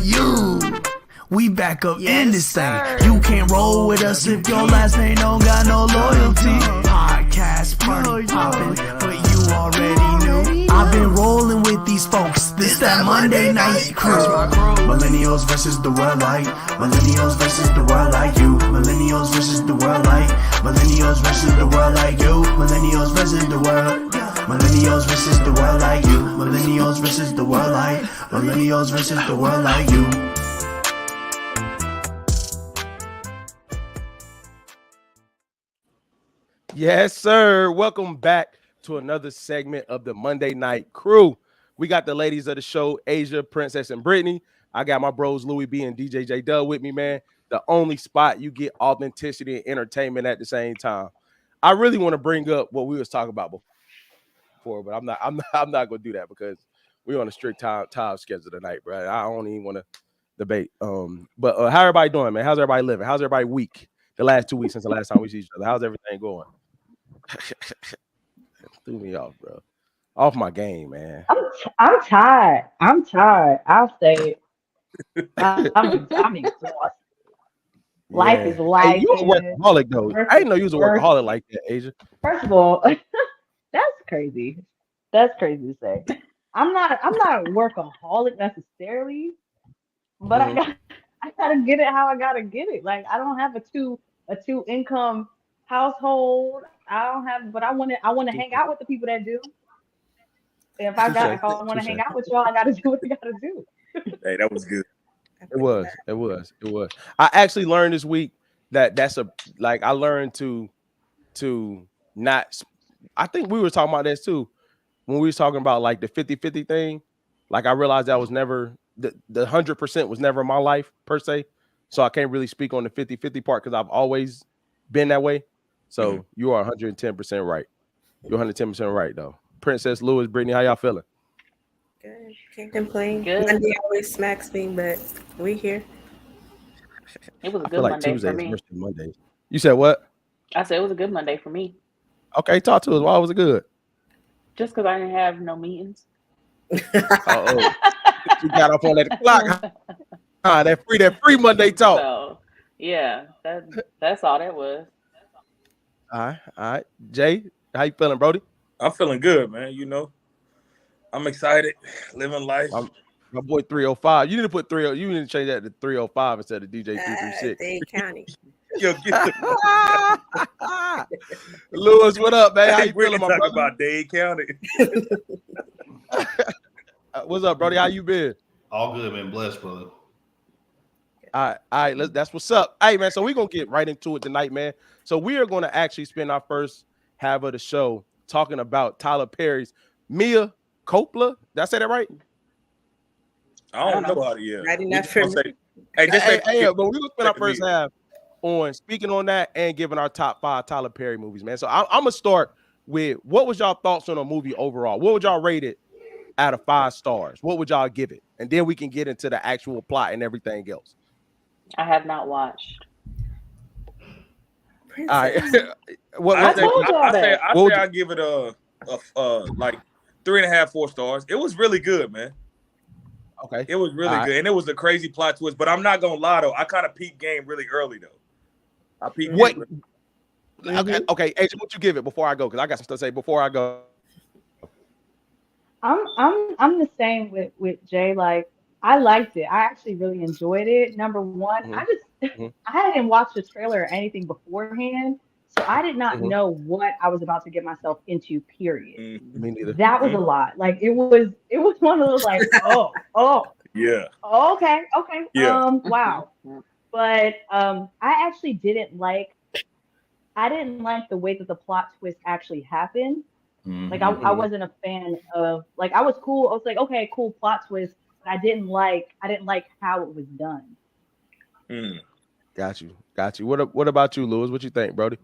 you. We back up in this thing. You can't roll with us if your last name don't got no loyalty. Podcast party poppin', but you already knew. I've been rolling with these folks. This that Monday night crew. Millennials versus the world like. Millennials versus the world like you. Millennials versus the world like. Millennials versus the world like you. Millennials versus the world. Millennials versus the world like you. Millennials versus the world like. Millennials versus the world like you. Yes, sir. Welcome back to another segment of the Monday Night Crew. We got the ladies of the show, Asia, Princess, and Brittany. I got my bros, Louis B and DJ J Dub with me, man. The only spot you get authenticity and entertainment at the same time. I really want to bring up what we was talking about before, but I'm not going to do that because we're on a strict time schedule tonight, bro. I don't even want to debate. But how everybody doing, man? How's everybody living? How's everybody week? The last 2 weeks since the last time we see each other. How's everything going? Threw me off, bro. Off my game, man. I'm tired. I'll say it. I'm exhausted. Life is life. Hey, you a workaholic though. I didn't know you was a workaholic like that, Asia. First of all, that's crazy. That's crazy to say. I'm not a workaholic necessarily, but I gotta get it how I gotta get it. Like I don't have a two income household. I don't have, but I want to hang out with the people that do. If I want to hang out with y'all, I got to do what I got to do. Hey, that was good. It was. I actually learned this week that I learned to not. I think we were talking about this too when we was talking about like the 50-50 thing. Like I realized that was never the 100% was never my life per se. So I can't really speak on the 50-50 part because I've always been that way. So you are 110% right. You're 110% right though. Princess, Louis, Brittany, how y'all feeling? Good. Can't complain. Good. Monday always smacks me, but we here. It was a good Monday for me. Mondays. You said what? I said it was a good Monday for me. Okay, talk to us. Why was it good? Just because I didn't have no meetings. Uh-oh. You got up on that clock. That free Monday talk. So, yeah, that's all that was. All right. Jay, how you feeling, Brody? I'm feeling good, man. You know, I'm excited, living life. My boy 305. You need to put 30. You need to change that to 305 instead of DJ 336. Dade County. Yo, get the Lewis, what up, man? How you we're feeling, my talking brother? about Dade County. What's up, Brody? How you been? All good, man. Blessed, brother. All right. That's what's up. Hey, man. So we're gonna get right into it tonight, man. So we are gonna actually spend our first half of the show talking about Tyler Perry's Mea Culpa. Did I say that right? I don't know how to yell. Right enough for me. But we're gonna spend our first half on speaking on that and giving our top 5 Tyler Perry movies, man. So I'm gonna start with what was y'all thoughts on the movie overall? What would y'all rate it out of 5 stars? What would y'all give it? And then we can get into the actual plot and everything else. I have not watched. All right. I give it a like 3.5, 4 stars. It was really good, man. Okay. It was really good. And it was a crazy plot twist. But I'm not gonna lie though. I kind of peaked game really early though. I peaked game. Okay, Asia, what you give it before I go? Because I got some stuff to say before I go. I'm the same with Jay. Like I liked it. I actually really enjoyed it. Number one, I hadn't watched the trailer or anything beforehand, so I did not know what I was about to get myself into. Period. Me neither. That was a lot. Like it was one of those like yeah. Okay. Yeah. Wow. But I actually didn't like the way that the plot twist actually happened. Like I wasn't a fan of like I was cool. I was like, okay, cool plot twist. But I didn't like how it was done. Got you. What about you, Lewis? What you think, Brody?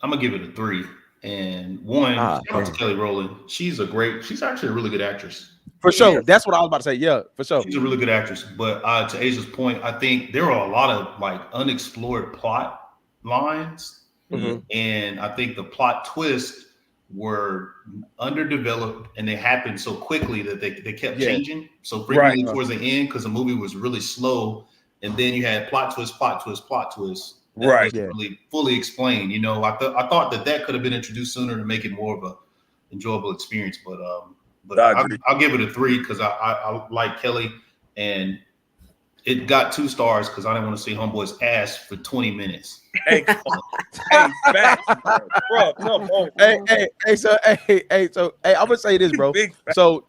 I'm gonna give it a 3. And one, shout out to Kelly Rowland. She's actually a really good actress. For sure. Yes. That's what I was about to say. Yeah, for sure. She's a really good actress. But to Asia's point, I think there are a lot of like unexplored plot lines. And I think the plot twist were underdeveloped and they happened so quickly that they kept changing so Right. frequently towards the end because the movie was really slow. And then you had plot twist that Right. wasn't really fully explained. You know, I thought that could have been introduced sooner to make it more of a enjoyable experience. But I'll give it a 3 because I like Kelly, and it got 2 stars because I didn't want to see Homeboy's ass for 20 minutes. Hey, facts, bro. Come on. So I'm gonna say this, bro. So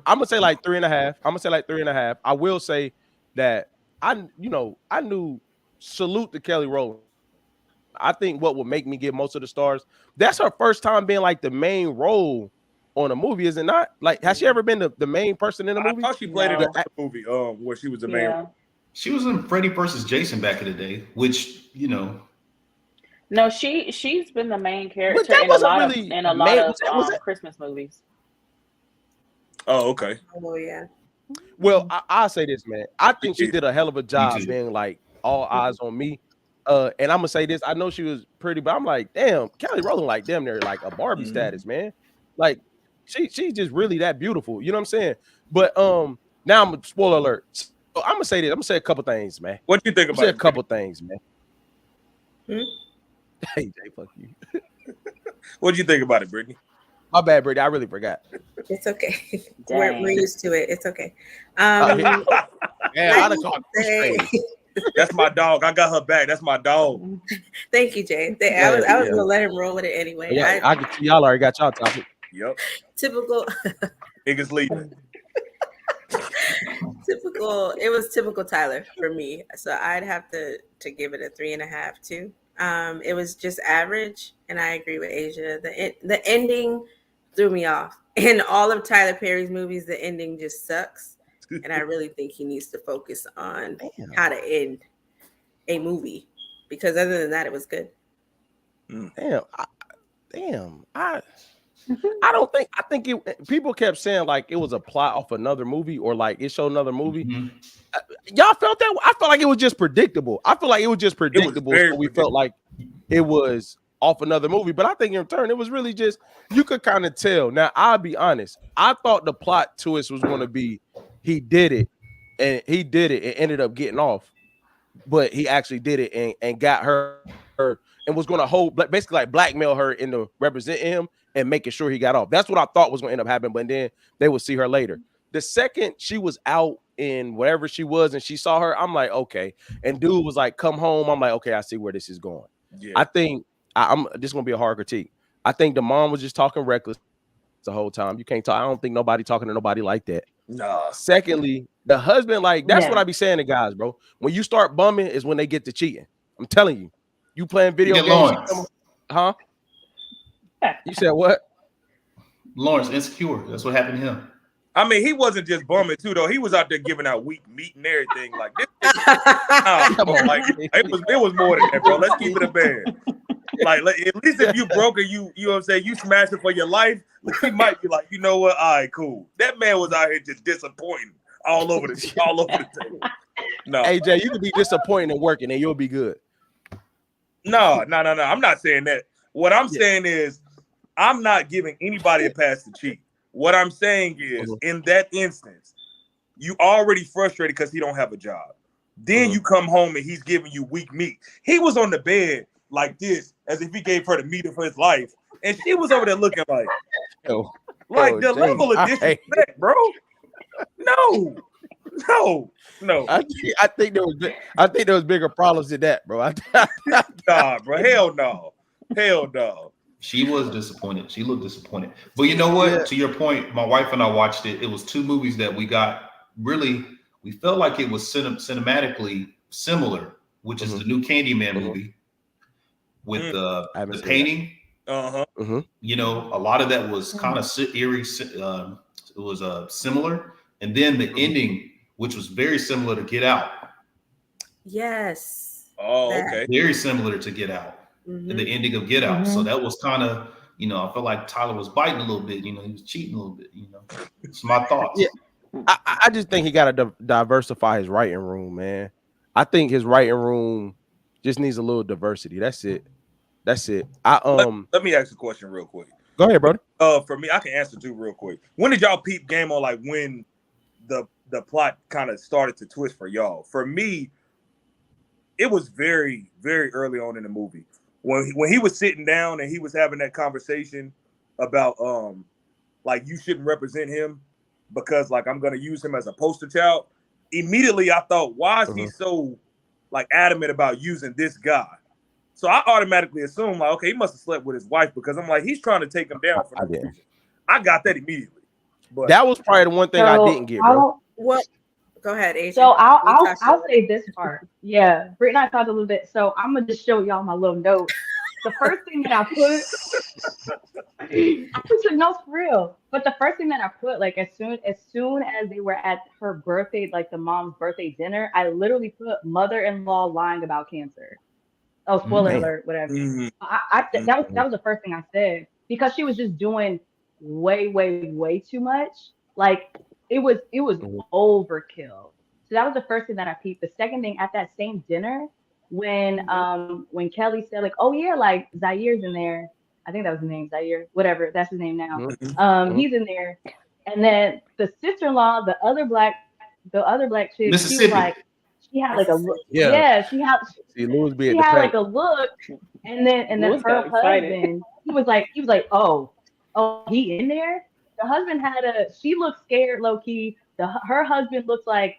I'm gonna say like 3.5. I will say that I knew salute to Kelly Rowland. I think what would make me give most of the stars, that's her first time being like the main role on a movie, is it not? Like, has she ever been the main person in a movie? I thought she played in a movie where she was the main role. She was in Freddy vs. Jason back in the day, which, you know. No, she's been the main character in a lot of Christmas movies. Oh, okay. Oh, yeah. Well, I'll say this, man. I think she did a hell of a job being like all eyes on me. And I'm gonna say this. I know she was pretty, but I'm like, damn, Kelly Rowland, like damn near like a Barbie status, man. Like she's just really that beautiful. You know what I'm saying? But now I'm spoiler alert. So I'm gonna say this. I'm gonna say a couple things, man. What you think about it? A couple things, man. Hey, Jay, fuck you. What'd you think about it, Brittany? My bad, Brittany. I really forgot. It's okay. We're used to it. It's okay. Yeah, I'd have called That's my dog. I got her back. That's my dog. Thank you, Jay. I was gonna let him roll with it anyway. Yeah, I can see y'all already got y'all topic. Yep. Typical. Niggas leaving. It was typical Tyler for me. So I'd have to give it a 3.5 too. It was just average, and I agree with Asia. The ending threw me off. In all of Tyler Perry's movies, the ending just sucks. And I really think he needs to focus on how to end a movie, because other than that, it was good. I think people kept saying like it was a plot off another movie or like it showed another movie. Y'all felt that? I felt like it was just predictable. So we felt like it was off another movie, but I think in turn it was really just, you could kind of tell. Now I'll be honest, I thought the plot twist was going to be he did it and ended up getting off, but he actually did it and got her and was going to basically like blackmail her into representing him and making sure he got off. That's what I thought was going to end up happening, but then they would see her later. The second she was out in whatever she was and she saw her, I'm like, okay. And dude was like, come home. I'm like, okay, I see where this is going. Yeah. I think this is going to be a hard critique. I think the mom was just talking reckless the whole time. You can't talk. I don't think nobody talking to nobody like that. Nah. Secondly, the husband, like, that's what I be saying to guys, bro. When you start bumming is when they get to cheating. I'm telling you. You playing video games. Huh? You said what? Lawrence, insecure. That's what happened to him. I mean, he wasn't just bumming too, though. He was out there giving out weak meat and everything. Like this, like it was more than that, bro. Let's keep it a band. Like at least if you broke it, you know what I'm saying, you smashed it for your life. He might be like, you know what? All right, cool. That man was out here just disappointing all over the table. No, AJ, you can be disappointing and working, and you'll be good. No. I'm not saying that. What I'm saying is, I'm not giving anybody a pass to cheat. What I'm saying is, in that instance, you already frustrated because he don't have a job. Then you come home and he's giving you weak meat. He was on the bed like this, as if he gave her the meat of his life, and she was over there looking like, the level of disrespect, bro. No. I think there was bigger problems than that, bro. Nah, bro. Hell no. She was disappointed. She looked disappointed. But you know what? Yeah. To your point, my wife and I watched it. It was 2 movies that we got really, we felt like it was cinematically similar, which is the new Candyman movie with the painting. You know, a lot of that was kind of eerie. It was similar. And then the ending, which was very similar to Get Out. Yes. Oh, okay. Very similar to Get Out. The ending of Get Out. So that was kind of, you know, I felt like Tyler was biting a little bit, you know, he was cheating a little bit, you know. It's my thoughts. Yeah. I just think he got to diversify his writing room, man. I think his writing room just needs a little diversity. That's it. Let me ask a question real quick. Go ahead, brother. For me, I can answer too real quick. When did y'all peep game on like when the plot kind of started to twist for y'all? For me, it was very, very early on in the movie when he was sitting down and he was having that conversation about like you shouldn't represent him because like I'm gonna use him as a poster child. Immediately, I thought, why is he so like adamant about using this guy? So I automatically assumed like, okay, he must have slept with his wife because I'm like, he's trying to take him down for no reason. I got that immediately. But that was probably the one thing I didn't get, bro. What? Go ahead, Asia. So I'll say this part. Yeah, Britt and I talked a little bit. So I'm gonna just show y'all my little notes. The first thing that I took notes for real. But the first thing that I put, like as soon as they were at her birthday, like the mom's birthday dinner, I literally put mother-in-law lying about cancer. Oh, spoiler alert, whatever. That was the first thing I said because she was just doing way too much. Like it was overkill. So that was the first thing that I peeped. The second thing at that same dinner, when Kelly said like, oh yeah, like Zaire's in there. I think that was his name, Zaire, whatever. That's his name now. He's in there. And then the sister-in-law, the other black chick, she was like, she had like a look. Yeah, she had like a look. And then her husband, he was like, oh, he in there? The husband she looked scared low key. Her husband looks like,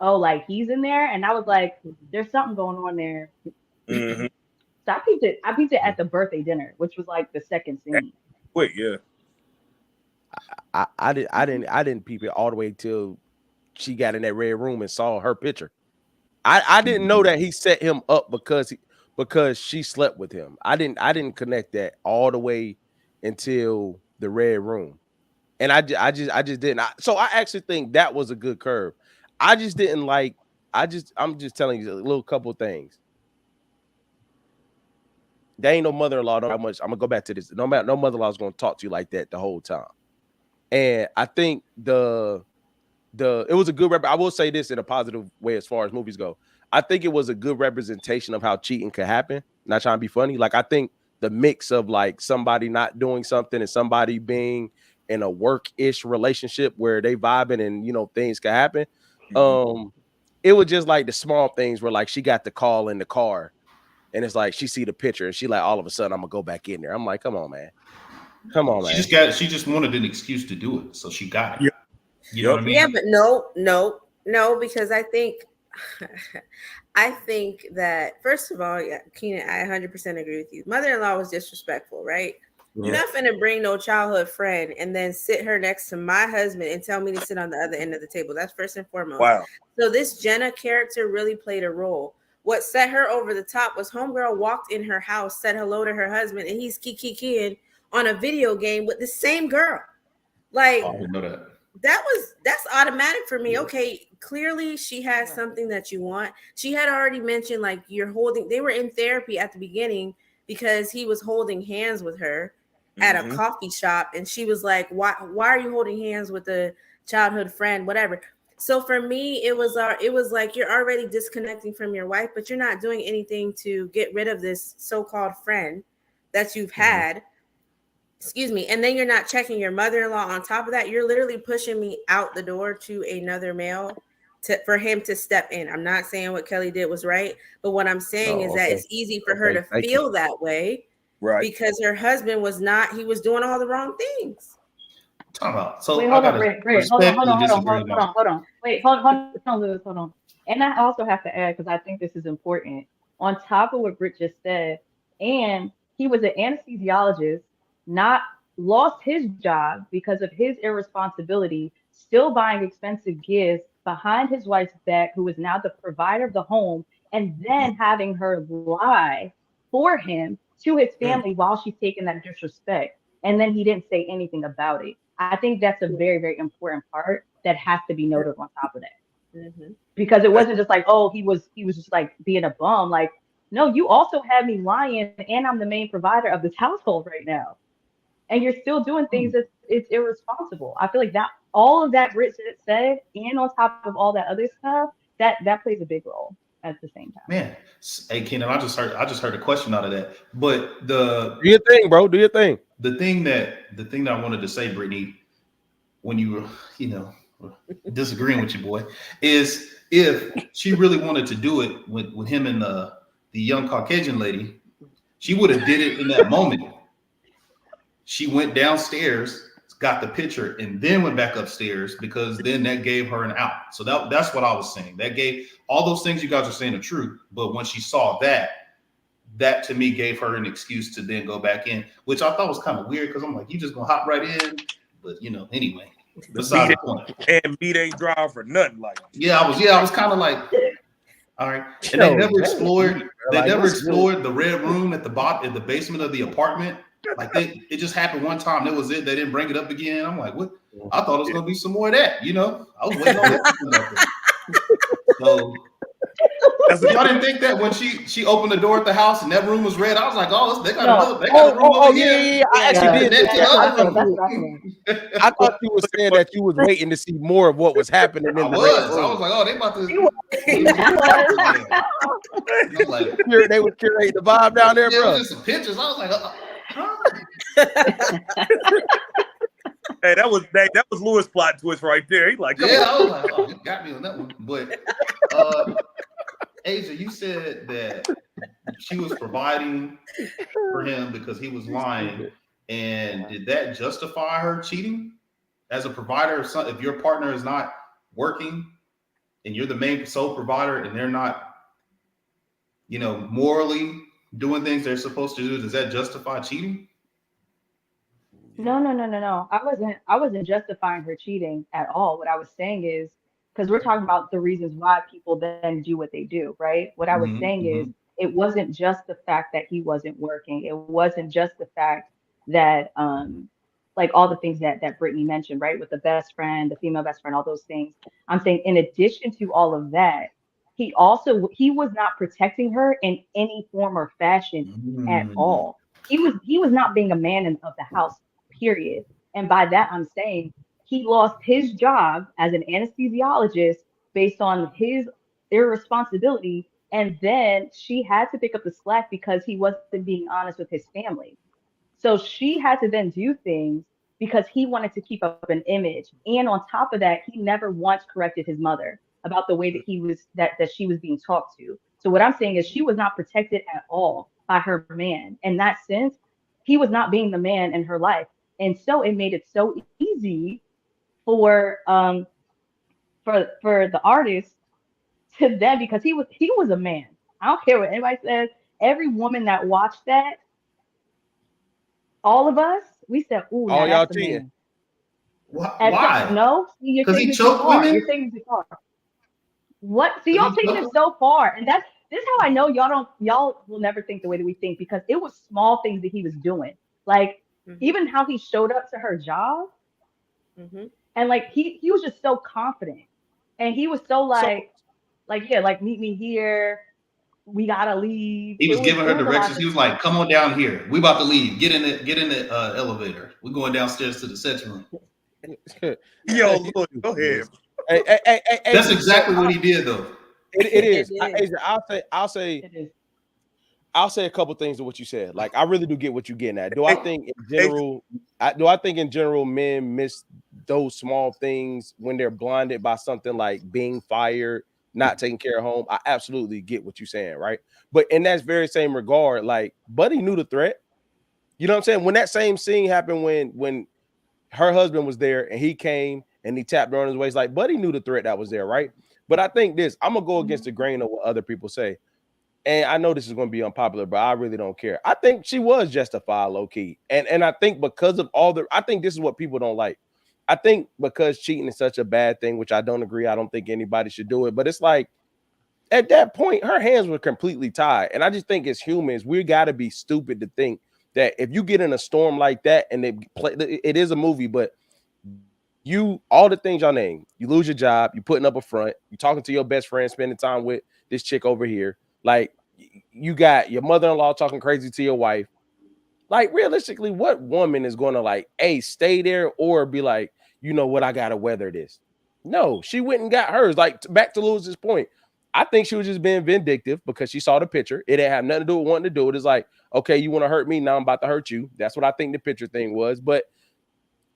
oh, like he's in there. And I was like, there's something going on there. So I peeped it at the birthday dinner, which was like the second scene. Wait, yeah. I didn't peep it all the way till she got in that red room and saw her picture. I didn't know that he set him up because she slept with him. I didn't connect that all the way until the red room. And I just didn't. So I actually think that was a good curve. I just didn't like. I'm just telling you a little couple things. There ain't no mother-in-law. No much. I'm gonna go back to this. No mother-in-law is gonna talk to you like that the whole time. And I think it was a good I will say this in a positive way as far as movies go. I think it was a good representation of how cheating could happen. Not trying to be funny. Like I think the mix of like somebody not doing something and somebody being in a work-ish relationship where they vibing and things can happen. It was just like the small things where like she got the call in the car and it's like she see the picture and she like all of a sudden I'm gonna go back in there. I'm like, come on, man. She just wanted an excuse to do it, so she got it. You know what I mean? Yeah, but no, because I think that first of all, yeah, Keenan, I 100% agree with you. Mother-in-law was disrespectful, right? Yeah. You're not finna bring no childhood friend and then sit her next to my husband and tell me to sit on the other end of the table. That's first and foremost. Wow. So this Jenna character really played a role. What set her over the top was homegirl walked in her house, said hello to her husband, and he's kikiing on a video game with the same girl. Like, I didn't know that. That's automatic for me. Okay, clearly she has something that you want. She had already mentioned like they were in therapy at the beginning because he was holding hands with her at a coffee shop, and she was like, why are you holding hands with a childhood friend, whatever. So for me, it was like you're already disconnecting from your wife, but you're not doing anything to get rid of this so-called friend that you've had. Excuse me. And then you're not checking your mother-in-law on top of that. You're literally pushing me out the door to another male for him to step in. I'm not saying what Kelly did was right, but what I'm saying is that it's easy for her to feel that way, right? Because her husband he was doing all the wrong things. Talk about. So wait, hold on. Wait, hold on. And I also have to add, because I think this is important, on top of what Britt just said, and he was an anesthesiologist, not lost his job because of his irresponsibility, still buying expensive gifts behind his wife's back, who is now the provider of the home, and then having her lie for him to his family while she's taking that disrespect. And then he didn't say anything about it. I think that's a very, very important part that has to be noted on top of that. Because it wasn't just like, oh, he was just like being a bum. Like, no, you also had me lying, and I'm the main provider of this household right now. And you're still doing things that it's irresponsible. I feel like that all of that Britt said, and on top of all that other stuff, that plays a big role. at the same time. Man, hey Kenan, I just heard a question out of that. But do your thing, bro. Do your thing. The thing that I wanted to say, Brittany, when you were, disagreeing with your boy, is if she really wanted to do it with him and the young Caucasian lady, she would have did it in that moment. She went downstairs, got the picture, and then went back upstairs, because then that gave her an out. So that's what I was saying. That gave all those things you guys are saying are true. But when she saw that to me gave her an excuse to then go back in, which I thought was kind of weird, because I'm like, you just gonna hop right in. But anyway, besides the point. And meat ain't dry for nothing like that. I was kind of like, all right. And they never explored the red room at the basement of the apartment. Like it just happened one time. That was it. They didn't bring it up again. I'm like, what? I thought it was gonna be some more of that. I was waiting on it. So y'all didn't think that when she opened the door at the house and that room was red? I was like, oh, they got a room over here. Yeah. I actually did. I thought you were saying that you was waiting to see more of what was happening. I was like, oh, they about to. They would curate the vibe down there, bro. Just some pictures. I was like, Hey, that was Lewis' plot twist right there. He's like, I was like, oh, you got me on that one. But Asia, you said that she was providing for him because he was lying, and did that justify her cheating as a provider? If your partner is not working and you're the main sole provider, and they're not, morally doing things they're supposed to do, does that justify cheating? No. I wasn't justifying her cheating at all. What I was saying is, because we're talking about the reasons why people then do what they do, right? What I was saying is, it wasn't just the fact that he wasn't working. It wasn't just the fact that, like all the things that Brittany mentioned, right? With the best friend, the female best friend, all those things. I'm saying, in addition to all of that, he was not protecting her in any form or fashion at all. He was not being a man of the house, period. And by that, I'm saying he lost his job as an anesthesiologist based on his irresponsibility. And then she had to pick up the slack because he wasn't being honest with his family. So she had to then do things because he wanted to keep up an image. And on top of that, he never once corrected his mother about the way that she was being talked to. So what I'm saying is, she was not protected at all by her man. In that sense, he was not being the man in her life. And so it made it so easy for the artist to then, because he was a man. I don't care what anybody says. Every woman that watched that, all of us, we said, "Ooh, now that's a man." Why? No, you're taking it too far. You're taking it too far. What? So y'all taking it so far, and this is how I know y'all will never think the way that we think, because it was small things that he was doing, like even how he showed up to her job, and like he was just so confident, and he was so like meet me here. We gotta leave. He was giving her directions. He was like, "Come on down here. We about to leave. Get in the elevator. We're going downstairs to the set room." Yo, Lord, go ahead. Hey, that's exactly what he did, though. It is. I'll say a couple things to what you said. Like, I really do get what you're getting at. Do I think in general men miss those small things when they're blinded by something like being fired, not taking care of home? I absolutely get what you're saying, right? But in that very same regard, like, Buddy knew the threat. You know what I'm saying? When that same scene happened, when her husband was there and he came and he tapped her on his waist, like, Buddy knew the threat that was there, right? But I think I'm gonna go against the grain of what other people say. And I know this is going to be unpopular, but I really don't care. I think she was justified, low key. And I think because of I think this is what people don't like. I think because cheating is such a bad thing, which I don't agree. I don't think anybody should do it. But it's like, at that point, her hands were completely tied. And I just think as humans, we got to be stupid to think that if you get in a storm like that, and it is a movie, but all the things y'all name, you lose your job, you putting up a front, you talking to your best friend, spending time with this chick over here. Like, you got your mother-in-law talking crazy to your wife. Like, realistically, what woman is going to like, stay there or be like, you know what, I got to weather this? No, she went and got hers. Like, back to Lewis's point, I think she was just being vindictive because she saw the picture. It didn't have nothing to do with wanting to do it. It's like, okay, you want to hurt me, now I'm about to hurt you. That's what I think the picture thing was. But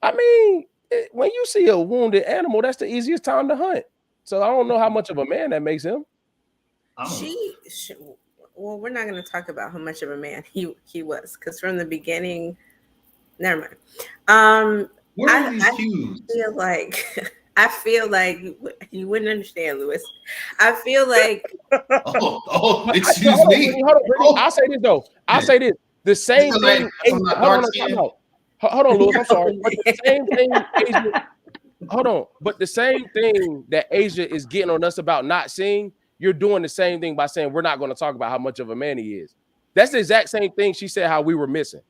I mean, when you see a wounded animal, that's the easiest time to hunt. So I don't know how much of a man that makes him. Well, we're not going to talk about how much of a man he was, because from the beginning, never mind. Where are these cues? I feel like you wouldn't understand, Lewis. I feel like excuse me. Hold on, I'll say this though. I'll say this. The same thing. Hold on, Lewis. I'm sorry. But the same thing, Asia, hold on. But the same thing that Asia is getting on us about not seeing, you're doing the same thing by saying we're not going to talk about how much of a man he is. That's the exact same thing she said how we were missing.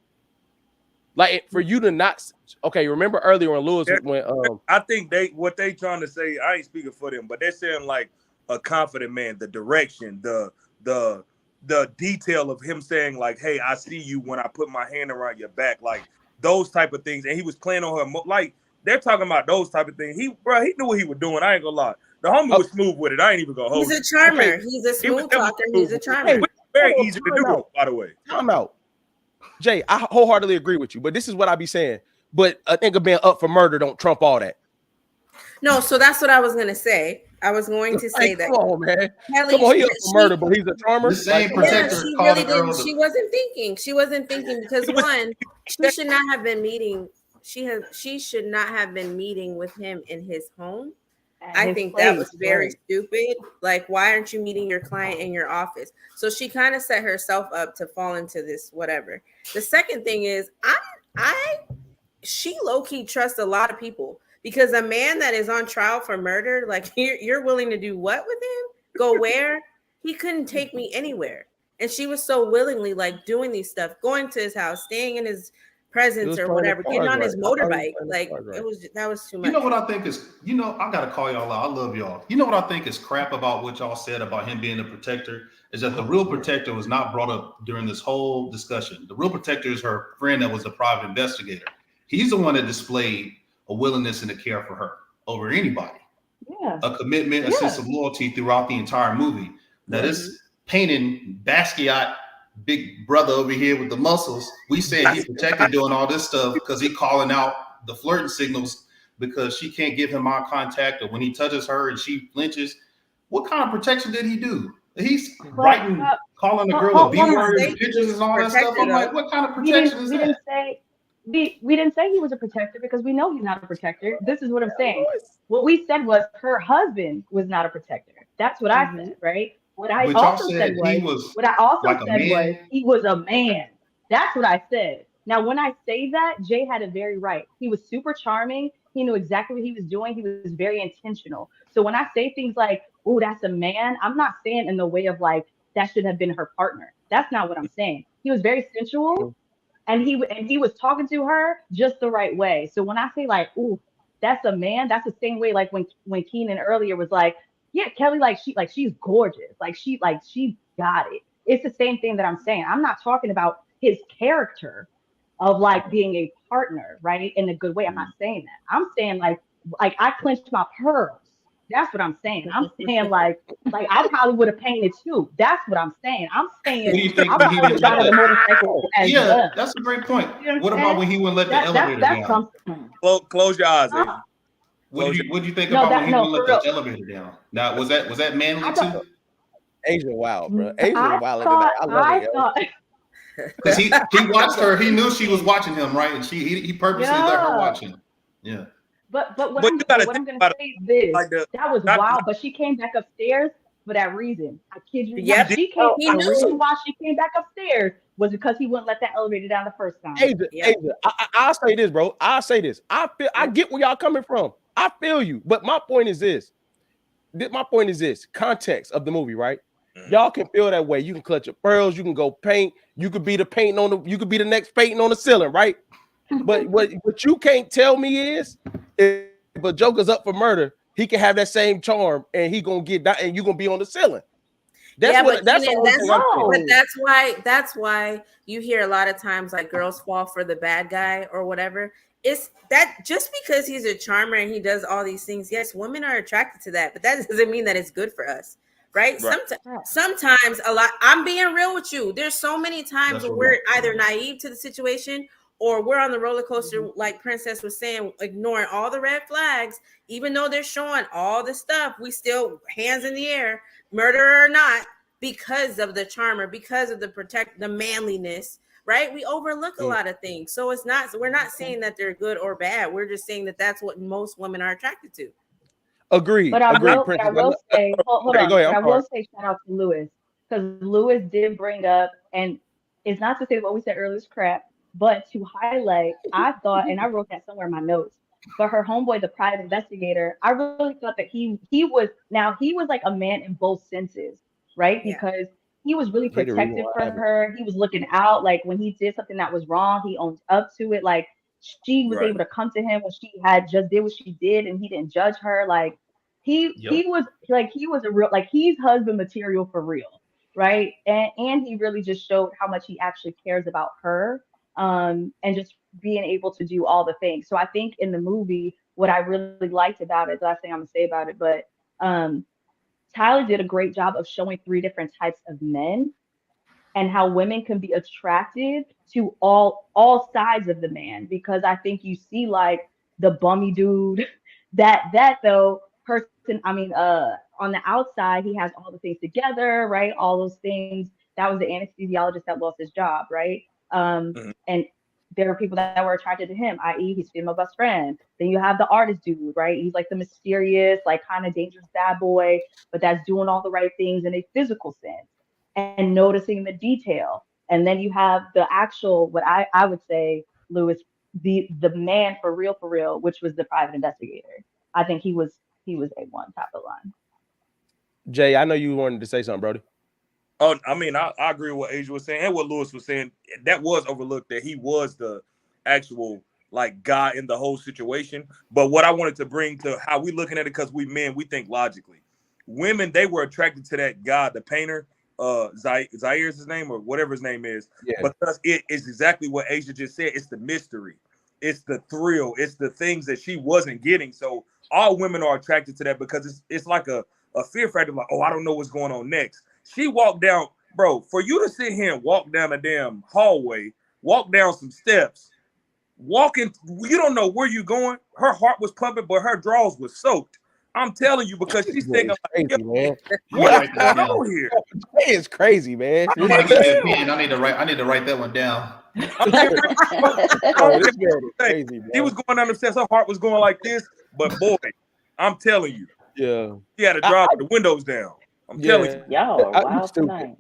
Like for you to not, okay, remember earlier when Lewis went I think what they trying to say, I ain't speaking for them, but they're saying like a confident man, the direction, the detail of him saying like, hey, I see you when I put my hand around your back, like those type of things. And he was playing on her, like they're talking about those type of things. He knew what he was doing. I ain't gonna lie. The homie was smooth with it. I ain't even gonna hold it. He's a charmer. Okay. He's a smooth talker. He's a charmer. Very easy to do, by the way. Time out. Jay, I wholeheartedly agree with you, but this is what I be saying. But a nigga being up for murder don't trump all that. No, so that's what I was gonna say. I was going to say that. Come on, man. Kelly, come on, he up for murder, but he's a charmer. The same protector. She really didn't. She wasn't thinking. She wasn't thinking because one, she should not have been meeting. She should not have been meeting with him in his home. I think that was very stupid. Like, why aren't you meeting your client in your office? So she kind of set herself up to fall into this whatever. The second thing is, she low-key trusts a lot of people, because a man that is on trial for murder, like you're willing to do what with him? Go where? He couldn't take me anywhere. And she was so willingly like doing these stuff, going to his house, staying in his presence or whatever, getting on his motorbike. Like that was too much. You know what I think is, I gotta call y'all out. I love y'all. You know what I think is crap about what y'all said about him being a protector is that the real protector was not brought up during this whole discussion. The real protector is her friend that was a private investigator. He's the one that displayed a willingness and a care for her over anybody. Yeah. A commitment, a sense of loyalty throughout the entire movie. Now this painting Basquiat big brother over here with the muscles, we said he protected doing all this stuff because he calling out the flirting signals because she can't give him eye contact, or when he touches her and she flinches. What kind of protection did he do? He's writing, calling the girl a B-word in pictures and all that stuff. I'm like, what kind of protection is that? We didn't say he was a protector because we know he's not a protector. This is what I'm saying. What we said was her husband was not a protector. That's what I said, right? What I also said was he was a man. That's what I said. Now, when I say that, Jay had it very right. He was super charming. He knew exactly what he was doing. He was very intentional. So when I say things like, oh, that's a man, I'm not saying in the way of like, that should have been her partner. That's not what I'm saying. He was very sensual, and he was talking to her just the right way. So when I say like, oh, that's a man, that's the same way like when Keenan earlier was like, yeah, Kelly, she's gorgeous. She got it. It's the same thing that I'm saying. I'm not talking about his character of like being a partner, right? In a good way. I'm not saying that. I'm saying like I clenched my pearls. That's what I'm saying. I'm saying like I probably would have painted too. That's what I'm saying. I'm saying I probably would have got the motorcycle as well. That's a great point. What about when he wouldn't let the elevator down? Close your eyes, Aiden. What do you think about when he wouldn't let the elevator down? Now, was that manly too? Asia wild, bro. Asia wild. I love it. Because he watched her. He knew she was watching him, right? And he purposely let her watch him. Yeah. But what I'm going to say is this. That was wild, but she came back upstairs for that reason. I kid you. Yeah, the reason why she came back upstairs was because he wouldn't let that elevator down the first time. Asia, I'll say this, bro. I'll say this. I get where y'all coming from. I feel you. But my point is this. Context of the movie, right? Y'all can feel that way. You can clutch your pearls. You can go paint. You could be the next painting on the ceiling, right? But what you can't tell me is if a Joker's up for murder, he can have that same charm and he gonna get that, and you gonna be on the ceiling. That's why you hear a lot of times like girls fall for the bad guy or whatever. It's that just because he's a charmer and he does all these things. Yes, women are attracted to that, but that doesn't mean that it's good for us. right? Sometimes a lot. I'm being real with you. There's so many times where we're either naive to the situation or we're on the roller coaster, like Princess was saying, ignoring all the red flags, even though they're showing all the stuff. We still hands in the air, murderer or not, because of the charm or because of the manliness. Right? We overlook a lot of things. So we're not saying that they're good or bad. We're just saying that that's what most women are attracted to. Agreed. But I will say, hold on. Go ahead, but I will say shout out to Lewis, because Lewis did bring up, and it's not to say what we said earlier is crap, but to highlight, I thought, and I wrote that somewhere in my notes, but her homeboy, the private investigator, I really thought that he was like a man in both senses, right? Yeah. Because he was really protective for her. He was looking out. Like when he did something that was wrong, he owned up to it. Like she was able to come to him when she had just did what she did, and he didn't judge her. Like he was a real, like, he's husband material for real, right? And he really just showed how much he actually cares about her, and just being able to do all the things. So I think in the movie, what I really liked about it, the last thing I'm gonna say about it, but Tyler did a great job of showing 3 different types of men and how women can be attracted to all sides of the man. Because I think you see like the bummy dude that though person, I mean, on the outside, he has all the things together, right? All those things. That was the anesthesiologist that lost his job, right? And there are people that were attracted to him, i.e., he's female best friend. Then you have the artist dude, right? He's like the mysterious, like kind of dangerous bad boy, but that's doing all the right things in a physical sense and noticing the detail. And then you have the actual, what I would say, Lewis, the man for real, which was the private investigator. I think he was A1, top of the line. Jay, I know you wanted to say something, Brody. Oh, I mean, I agree with what Asia was saying and what Lewis was saying. That was overlooked, that he was the actual like guy in the whole situation. But what I wanted to bring to how we looking at it, because we men, we think logically. Women, they were attracted to that guy, the painter, Zaire's his name, or whatever his name is. Yeah. Because it is exactly what Asia just said. It's the mystery. It's the thrill. It's the things that she wasn't getting. So all women are attracted to that because it's like a fear factor, like, oh, I don't know what's going on next. She walked down, bro, for you to sit here and walk down a damn hallway, walk down some steps, walking, you don't know where you're going. Her heart was pumping, but her drawers was soaked. I'm telling you, because she's thinking, like, crazy, man. What's going on here? It's crazy, man. I need to write that one down. Crazy, he was going down the steps, her heart was going like this, but boy, I'm telling you, she had to drive with the windows down. I'm telling you, y'all are wild tonight.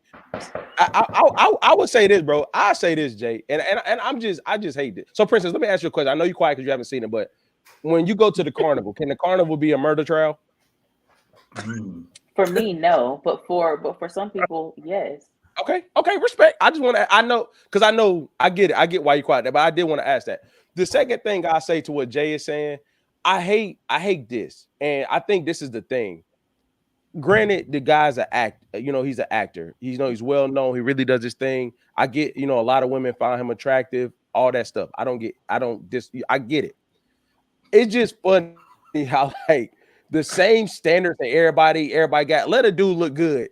I would say this, bro. I say this, Jay, and I just hate this. So, Princess, let me ask you a question. I know you're quiet because you haven't seen it, but when you go to the carnival, can the carnival be a murder trial? For me, no, but for some people, yes. Okay, respect. I just want to. I know because I get it. I get why you're quiet there, but I did want to ask that. The second thing I say to what Jay is saying, I hate this, and I think this is the thing. Granted, the guy's an actor. He's an actor. He's well known. He really does his thing. I get, a lot of women find him attractive. All that stuff. I get it. It's just funny how like the same standards that everybody got. Let a dude look good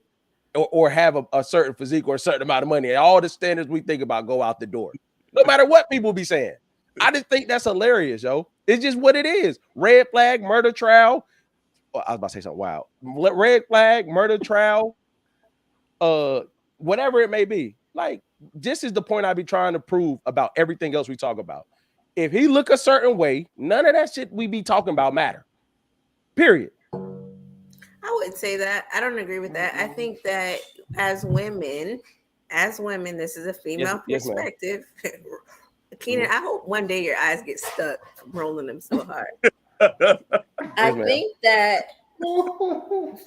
or have a certain physique or a certain amount of money. And all the standards we think about go out the door. No matter what people be saying. I just think that's hilarious, yo. It's just what it is. Red flag, murder trial. I was about to say something wild. Red flag, murder trial, whatever it may be. Like, this is the point I be trying to prove about everything else we talk about. If he look a certain way, none of that shit we be talking about matter. Period. I wouldn't say that. I don't agree with that. I think that as women, this is a female perspective. Keenan, I hope one day your eyes get stuck from rolling them so hard. I think that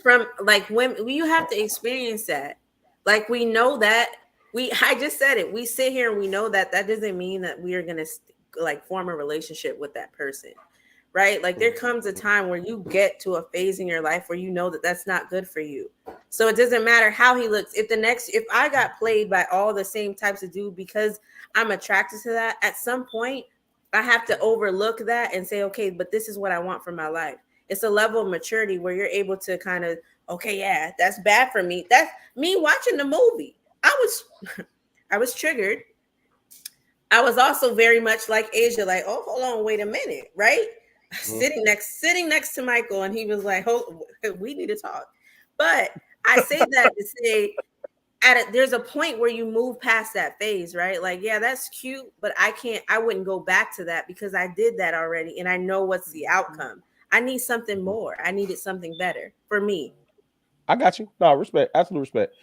from like women, you have to experience that. Like we know that I just said it. We sit here and we know that doesn't mean that we are gonna like form a relationship with that person, right? Like there comes a time where you get to a phase in your life where you know that that's not good for you. So it doesn't matter how he looks. If I got played by all the same types of dude because I'm attracted to that, at some point I have to overlook that and say, okay, but this is what I want for my life. It's a level of maturity where you're able to kind of okay, yeah, that's bad for me. That's me watching the movie. I was triggered. I was also very much like Asia, like, oh, hold on, wait a minute, right? Sitting next to Michael, and he was like, "Oh, we need to talk." But I say that to say, there's a point where you move past that phase, right? Like, yeah, that's cute, but I wouldn't go back to that because I did that already, and I know what's the outcome. I need something more. I needed something better for me. I got you. No, respect, absolute respect.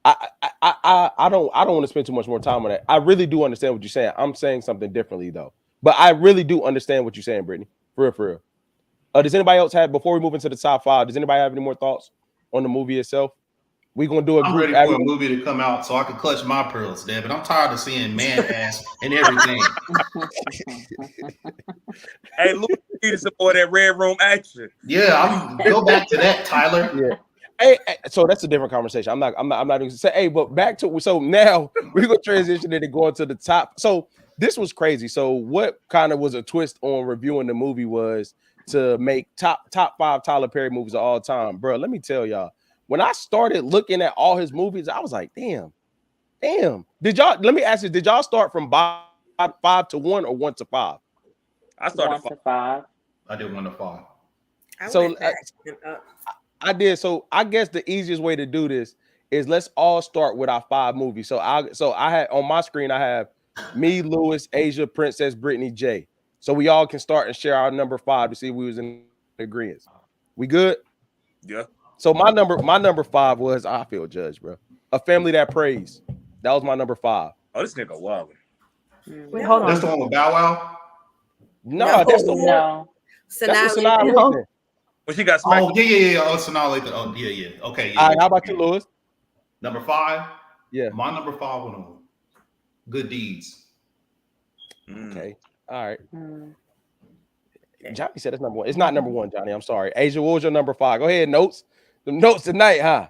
I don't want to spend too much more time on that. I really do understand what you're saying. I'm saying something differently though, but I really do understand what you're saying, Brittany. For real. Does anybody else have, before we move into the top 5? Does anybody have any more thoughts on the movie itself? We're gonna do a I'm group. ready for a movie to come out so I can clutch my pearls, Dad. But I'm tired of seeing man ass and everything. Hey, look, you need to support that Red Room action. Yeah, go back to that, Tyler. Yeah. Hey, so that's a different conversation. I'm not going to say, hey, but back to, so now we're going to transition into going to the top. So this was crazy. So what kind of was a twist on reviewing the movie was to make top 5 Tyler Perry movies of all time. Bro, let me tell y'all, when I started looking at all his movies, I was like, damn. Let me ask you, did y'all start from 5 to 1 or 1 to 5? I started 1 to 5. I did 1 to 5. I did. So I guess the easiest way to do this is let's all start with our 5 movies. So I had on my screen, I have me, Lewis, Asia, Princess, Brittany, Jay. So we all can start and share our number 5 to see if we was in agreement. We good? Yeah. So my number 5 was, I feel judged, bro. A Family That Prays. That was my number 5. Oh, this nigga wild. Wait, hold on. That's the one with Bow Wow? No, that's the one. No. That's the Sanaa Lathan. When she got smacked. Oh, yeah. Oh, Sanaa Lathan. Oh, yeah. Okay. Yeah. All right, how about you, Lewis? Number 5? Yeah. My number 5 on Good Deeds. Okay. All right. Johnny said it's number 1. It's not number 1, Johnny. I'm sorry. Asia, what was your number 5? Go ahead, notes. The notes tonight, huh?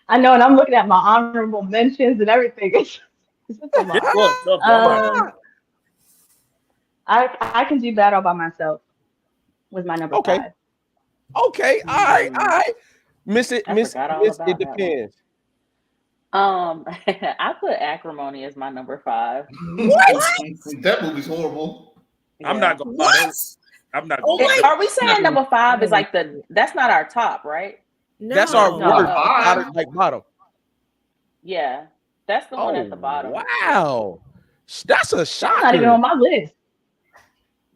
I know, and I'm looking at my honorable mentions and everything. I Can Do Bad All By Myself was my number 5. Okay. All right. Miss it depends. I put Acrimony as my number 5. What? That movie's horrible. Yeah. I'm not gonna lie. I'm not gonna lie. Are we saying number 5 is like that's not our top, right? No. That's our worst, like bottom. Yeah, that's the one at the bottom. Wow, that's a shocker. Not even on my list.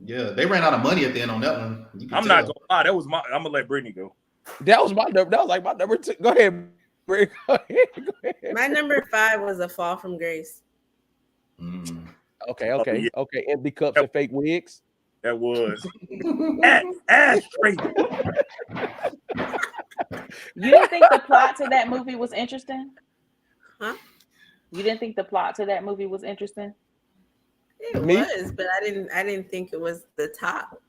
Yeah, they ran out of money at the end on that one. I'm not gonna lie. That was I'm gonna let Brittany go. That was my number. That was like my number 2. Go ahead, Brittany. Go ahead. My number 5 was A Fall from Grace. Okay. Empty cups and fake wigs. That was ass straight. You didn't think the plot to that movie was interesting? Huh? You didn't think the plot to that movie was interesting? It was, but I didn't think it was the top.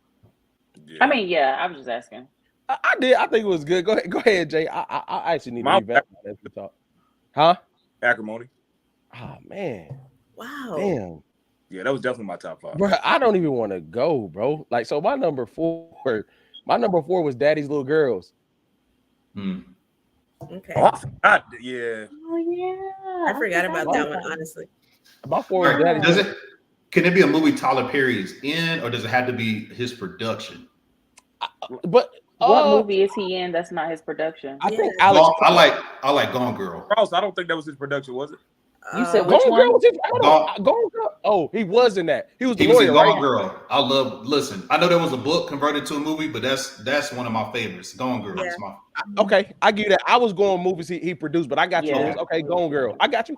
Yeah. I mean, yeah, I was just asking. I did. I think it was good. Go ahead, Jay. I actually need to revamp that as we talk. Huh? Acrimony. Oh man. Wow. Damn. Yeah, that was definitely my top 5. Bro, I don't even want to go, bro. Like, so my number 4 was Daddy's Little Girls. Okay. Yeah. Oh yeah. I forgot about that one, honestly. My 4 was Daddy's. Can it be a movie Tyler Perry is in, or does it have to be his production? But what movie is he in that's not his production? I think Alex. I like Gone Girl. Ross, I don't think that was his production, was it? You said which Gone one? Girl was his, Gone Girl. Oh, he was in that. He was the lawyer, in Gone right? Girl. Listen, I know there was a book converted to a movie, but that's one of my favorites. Gone Girl is my. Okay, I give you that. I was going movies he produced, but I got you. Yeah. Okay, Gone Girl. I got you.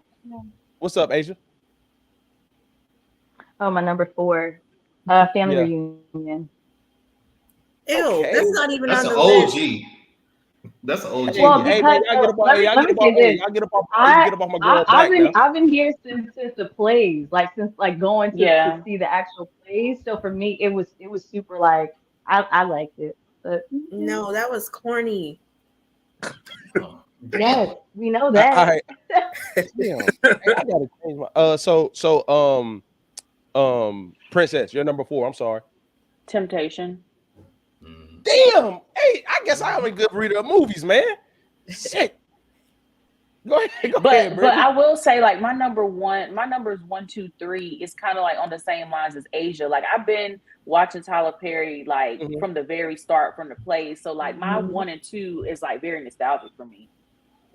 What's up, Asia? Oh, my number 4, Family Reunion. Ew, Okay. that's not even on the OG. list. That's an OG. Well, Hey, because, I get up off my girl back. I've been here since the plays, since going to see the actual plays. So for me, it was super I liked it. But No, that was corny. yes, we know that. All right. Damn. I gotta change my Princess, you're number 4. I'm sorry. Temptation. Damn. Hey, I guess I'm a good reader of movies, man. Shit. Go ahead, But Brittany. I will say, like, my numbers 1, 2, 3 is kind of like on the same lines as Asia. Like, I've been watching Tyler Perry like from the very start, from the plays. So like my 1 and 2 is like very nostalgic for me.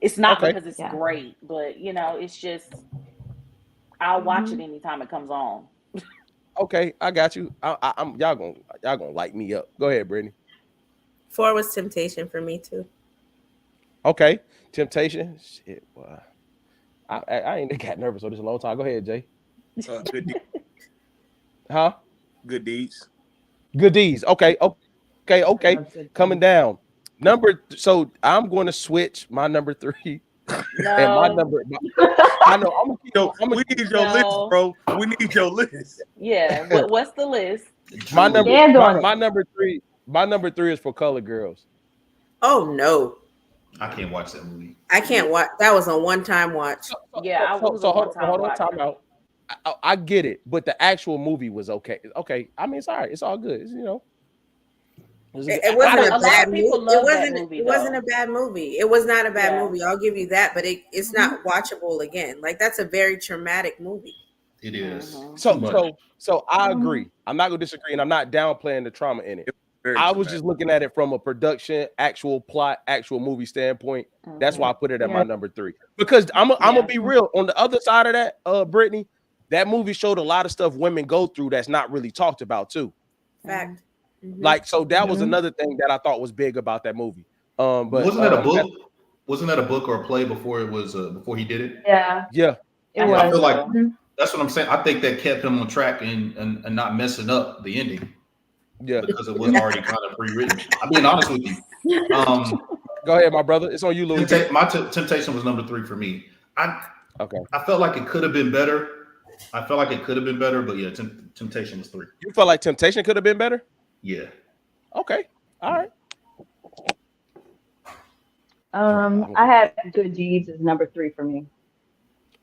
It's not because it's great, but you know, it's just I'll watch it anytime it comes on. Okay, I got you. I'm y'all gonna light me up. Go ahead, Brittany. 4 was Temptation for me too. Okay, Temptation. Shit, boy. I ain't got nervous for this a long time. Go ahead, Jay. Good deeds. Huh? Good deeds. Good deeds. Okay. Coming down. So I'm going to switch my number 3 and my number. I know. We need your list, bro. We need your list. Yeah. What's the list? My number 3. My number 3 is For Colored Girls. Oh no. I can't watch that movie. I can't watch. That was a one-time watch. Yeah, hold on, time out. I get it, but the actual movie was okay. Okay, I mean, it's all right. It's all good. It's, you know, it wasn't a bad movie. It wasn't a bad movie. It was not a bad movie. I'll give you that, but it's not watchable again. Like that's a very traumatic movie. It is. So I agree. I'm not gonna disagree, and I'm not downplaying the trauma in it. I was just looking at it from a production, actual plot, actual movie standpoint. That's why I put it at my number 3. Because I'm gonna be real. On the other side of that, Brittany, that movie showed a lot of stuff women go through that's not really talked about too. Fact. Like, so that was another thing that I thought was big about that movie. But wasn't that a book? Wasn't that a book or a play before it was before he did it? Yeah. It was. I feel like that's what I'm saying. I think that kept him on track and not messing up the ending. Yeah, because it was already kind of pre-written. I'm being honest with you. Go ahead, my brother. It's on you, Louis. My Temptation was number 3 for me. I felt like it could have been better. But yeah, Temptation was 3. You felt like Temptation could have been better? Yeah. Okay. All right. I had Good Deeds as number 3 for me.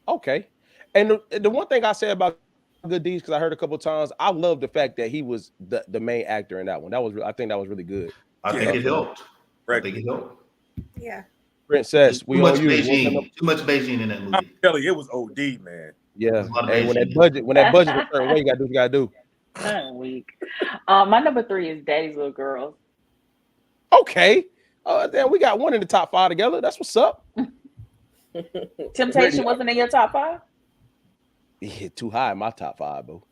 Okay. And the one thing I said about Good Deeds, because I heard a couple of times, I love the fact that he was the main actor in that one. I think that was really good. I think it helped. Yeah. Princess, too much Beijing in that movie. I'm telling you, it was OD, man. Yeah. Hey, when that budget was certain way, you gotta do what you gotta do. I'm weak. My number 3 is Daddy's Little Girls. Okay. Then we got one in the top 5 together. That's what's up. Temptation wasn't in your top 5? He hit too high in my top 5, bro.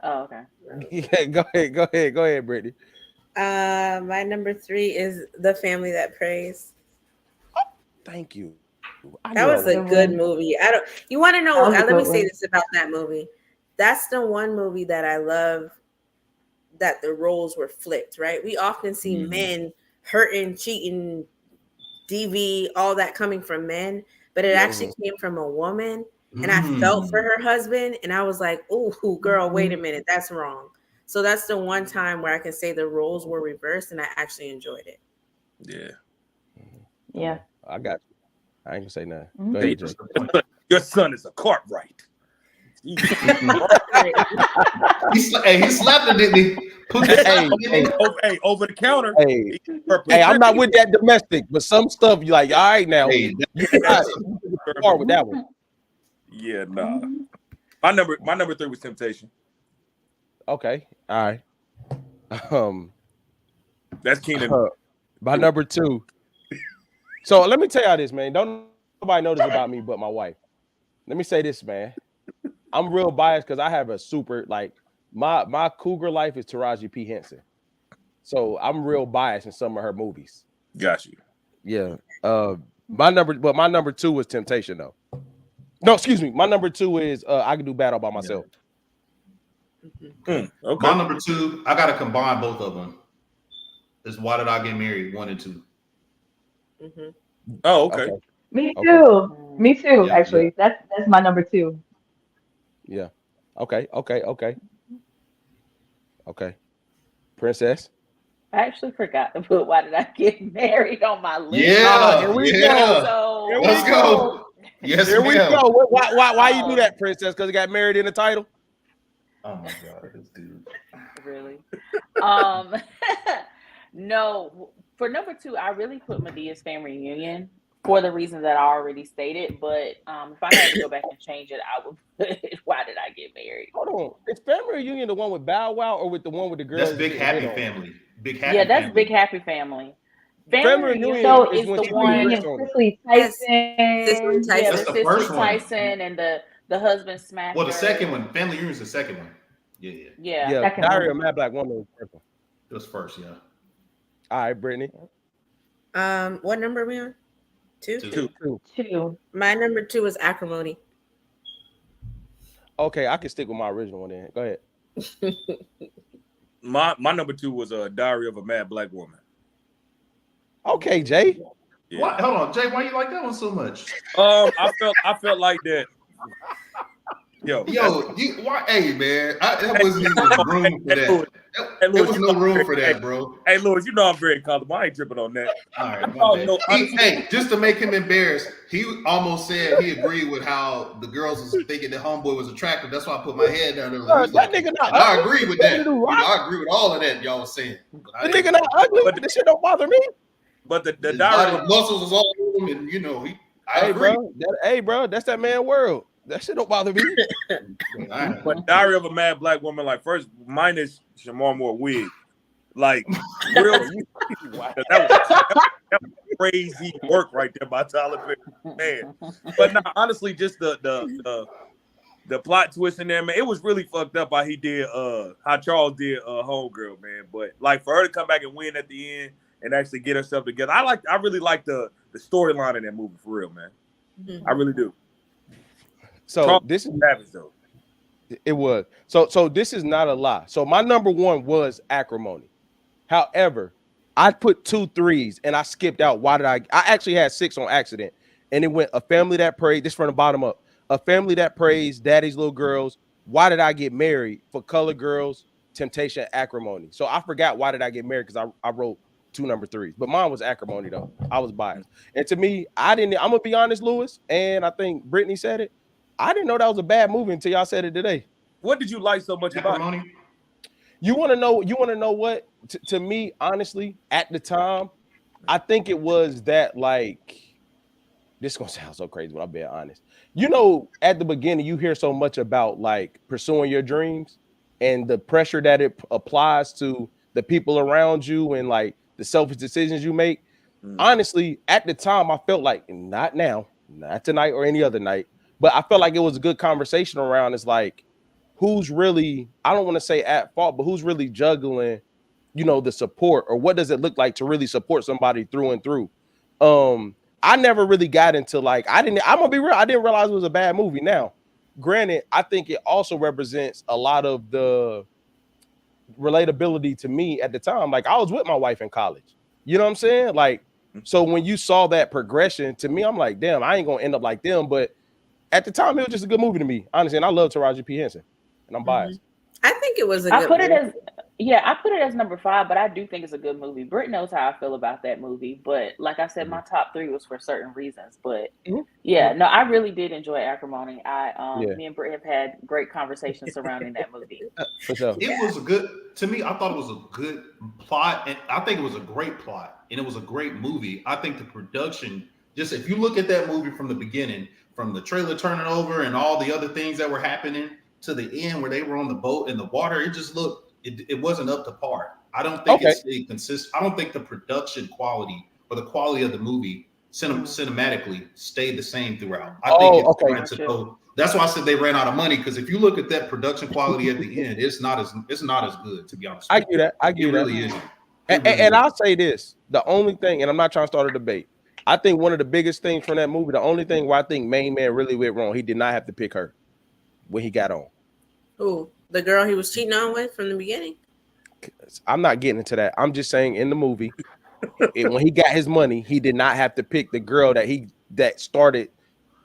Oh, okay. Yeah, go ahead, Brittany. My number 3 is The Family That Prays. Oh, thank you. That was a good movie. You want to know? Let me say this about that movie. That's the one movie that I love. That the roles were flipped. Right? We often see men hurting, cheating, DV, all that coming from men, but it actually came from a woman. And I felt for her husband, and I was like, "Oh, girl, wait a minute, that's wrong." So that's the one time where I can say the roles were reversed, and I actually enjoyed it. Yeah. I got you. I ain't gonna say nothing. Go ahead, Jay. Your son is a Cartwright. He slapped it, didn't he? Over the counter. Hey, I'm not with that domestic, but some stuff you like. All right, now you got with that one. Yeah, nah. My number 3 was Temptation. Okay, all right. That's Keenan. My number 2. So let me tell y'all this, man. Don't nobody know this about me but my wife. Let me say this, man. I'm real biased because I have a super my cougar life is Taraji P. Henson. So I'm real biased in some of her movies. Got you. Yeah. My number 2 was Temptation though. No, excuse me. My number 2 is I Can Do Battle by Myself. Okay. My number 2, I gotta combine both of them. Is Why Did I Get Married 1 and 2. Oh, okay. Me too. Me too. Yeah, actually, that's my number 2. Yeah. Okay. Princess. I actually forgot to put Why Did I Get Married on my list. Yeah. Here we go. So, Let's go. Yes, here we go. Why you do that, Princess? Because he got married in the title? Oh my God, this dude. Really? No, for number 2, I really put Medea's family reunion for the reasons that I already stated. But if I had to go back and change it, I would put Why Did I Get Married? Hold on. Is family reunion the one with Bow Wow or with the one with the girls? That's Big Happy Family. Big Happy Yeah, that's Family. Big Happy Family. Family reunion So is it's when the she one put with the on it. Cicely Yes. Tyson. Cicely Tyson. Yeah, That's the the first Cicely one. Tyson and the husband smacked Well, the her. second one, Family Reunion, is the second one. Yeah. Yeah. Second Diary one. of a Mad Black Woman was the first one. It was first, yeah. All right, Brittany. What number are we on? 2? 2. My number 2 is Acrimony. Okay, I can stick with my original one then. Go ahead. My number 2 was a Diary of a Mad Black Woman. Okay, Jay. Yeah. What? Hold on, Jay. Why you like that one so much? I felt like that. Yo, Why? Hey, man, that wasn't even room for that. There was no room for that, bro. Hey, Louis, you know I'm very comfortable. I ain't tripping on that. All right, Oh, my no, bad. Hey, just to make him embarrassed, he almost said he agreed with how the girls was thinking that homeboy was attractive. That's why I put my head down there. That nigga not I ugly. agree with that. What you do, I agree with all of that y'all was saying. The nigga not ugly, but this shit don't bother me. But the His Diary body muscles was all over him, and I agree. Bro, that's that man world. That shit don't bother me. But Diary of a Mad Black Woman, like first minus Shamar Moore wig, like real. that was crazy work right there by Tyler Perry, man. But no, honestly, just the plot twist in there, man, it was really fucked up how he did, how Charles did, Homegirl, man. But like for her to come back and win at the end and actually get herself together, I really like the storyline in that movie for real, man. Mm-hmm. I really do. So Charles this is savage though. it was so this is not a lie. So my number 1 was Acrimony. However, I put 2 3s and I skipped out. Why did I actually had 6 on accident, and it went A Family That Prays. This from the bottom up. A Family That Prays, Daddy's Little Girls, Why Did I Get Married, For Color Girls, Temptation, Acrimony. So I forgot Why Did I Get Married because I wrote 2 number 3s, but mine was Acrimony though. I was biased, and to me, I'm gonna be honest, Lewis, and I think Brittany said it. I didn't know that was a bad movie until y'all said it today. What did you like so much about it? You want to know what? To me, honestly, at the time, I think it was that, like, this is gonna sound so crazy, but I'm being honest. At the beginning, you hear so much about like pursuing your dreams and the pressure that it applies to the people around you and like the selfish decisions you make. Honestly, at the time, I felt like, not now, not tonight or any other night, but I felt like it was a good conversation around. It's like, who's really, I don't want to say at fault, but who's really juggling, the support, or what does it look like to really support somebody through and through? I never really got into like, I'm gonna be real, I didn't realize it was a bad movie. Now, granted, I think it also represents a lot of the relatability to me at the time. Like, I was with my wife in college. You know what I'm saying? Like, so when you saw that progression, to me, I'm like, damn, I ain't gonna end up like them. But at the time, it was just a good movie to me, honestly. And I love Taraji P. Henson, and I'm biased. I think it was a good movie. I put it as number 5, but I do think it's a good movie. Britt knows how I feel about that movie, but like I said, my top 3 was for certain reasons. But no, I really did enjoy Acrimony. Me and Britt have had great conversations surrounding that movie. For sure. It was a good, to me, I thought it was a good plot, and I think it was a great plot, and it was a great movie. I think the production, just if you look at that movie from the beginning, from the trailer turning over and all the other things that were happening to the end where they were on the boat in the water, it just looked, it wasn't up to par. I don't think it's consistent. I don't think the production quality or the quality of the movie cinematically stayed the same throughout. I think it's that's why I said they ran out of money, because if you look at that production quality at the end, it's not as good, to be honest. I get that. It really isn't. And I'll say this: the only thing, and I'm not trying to start a debate, I think one of the biggest things from that movie, the only thing where I think Main Man really went wrong, he did not have to pick her when he got on. Who? The girl he was cheating on with from the beginning? I'm not getting into that. I'm just saying, in the movie, when he got his money, he did not have to pick the girl that started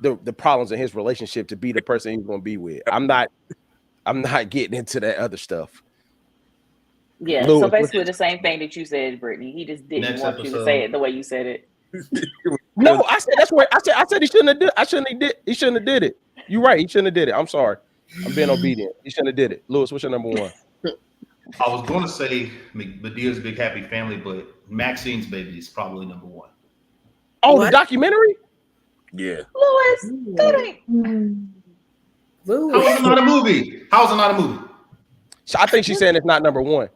the problems in his relationship to be the person he's going to be with. I'm not getting into that other stuff. Yeah, Louis, so basically the same thing that you said, Brittany. He just didn't want you to say it the way you said it. No, I said that's where I said he shouldn't have he shouldn't have did it. You're right, he shouldn't have did it. I'm sorry. I'm being obedient. He shouldn't have did it. Lewis, what's your number 1? I was going to say Medea's Big Happy Family, but Maxine's Baby is probably number one. Oh, What? the documentary? Yeah. Louis, that ain't. How is it not a movie? How is it not a movie? I think she's saying it's not number one.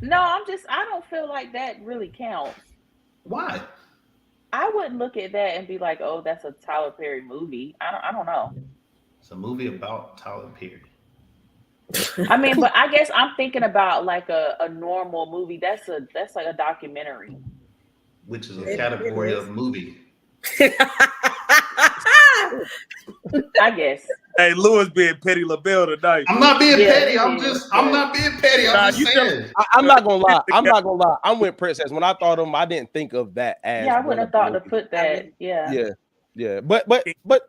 No, I don't feel like that really counts. Why? I wouldn't look at that and be like, oh, that's a Tyler Perry movie. I don't know. It's a movie about Tyler Perry. I mean, but I guess I'm thinking about like a normal movie. That's like a documentary. Which is a category of movie. I guess. Hey, Louis being petty LaBelle tonight. I'm not being petty. I'm Yeah. not being petty. I'm just saying. I'm not gonna lie. I'm with Princess. When I thought of him, I didn't think of that as. Yeah, I wouldn't have thought to put that. Yeah. Yeah. But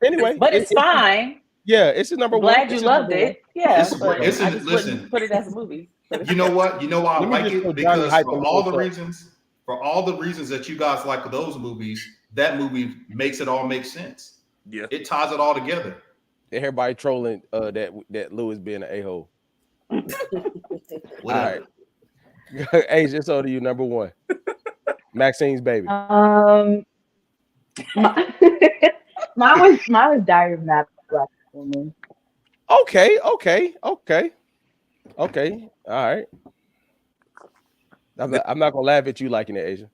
anyway. But it's fine. Yeah, it's his number one. Glad you loved it. Yeah. But Listen, I just wouldn't put it as a movie. You know what? You know why I Let me like just it? put Because Johnny Hype for on all the the reasons that you guys like those movies, that movie makes it all make sense. Yeah. It ties it all together. Everybody trolling that Louis being an a-hole. All right. Asia, so to you, number one. Maxine's Baby. Mine was Diary of a Mad Black Woman. Okay. All right. I'm not gonna laugh at you liking it, Asia.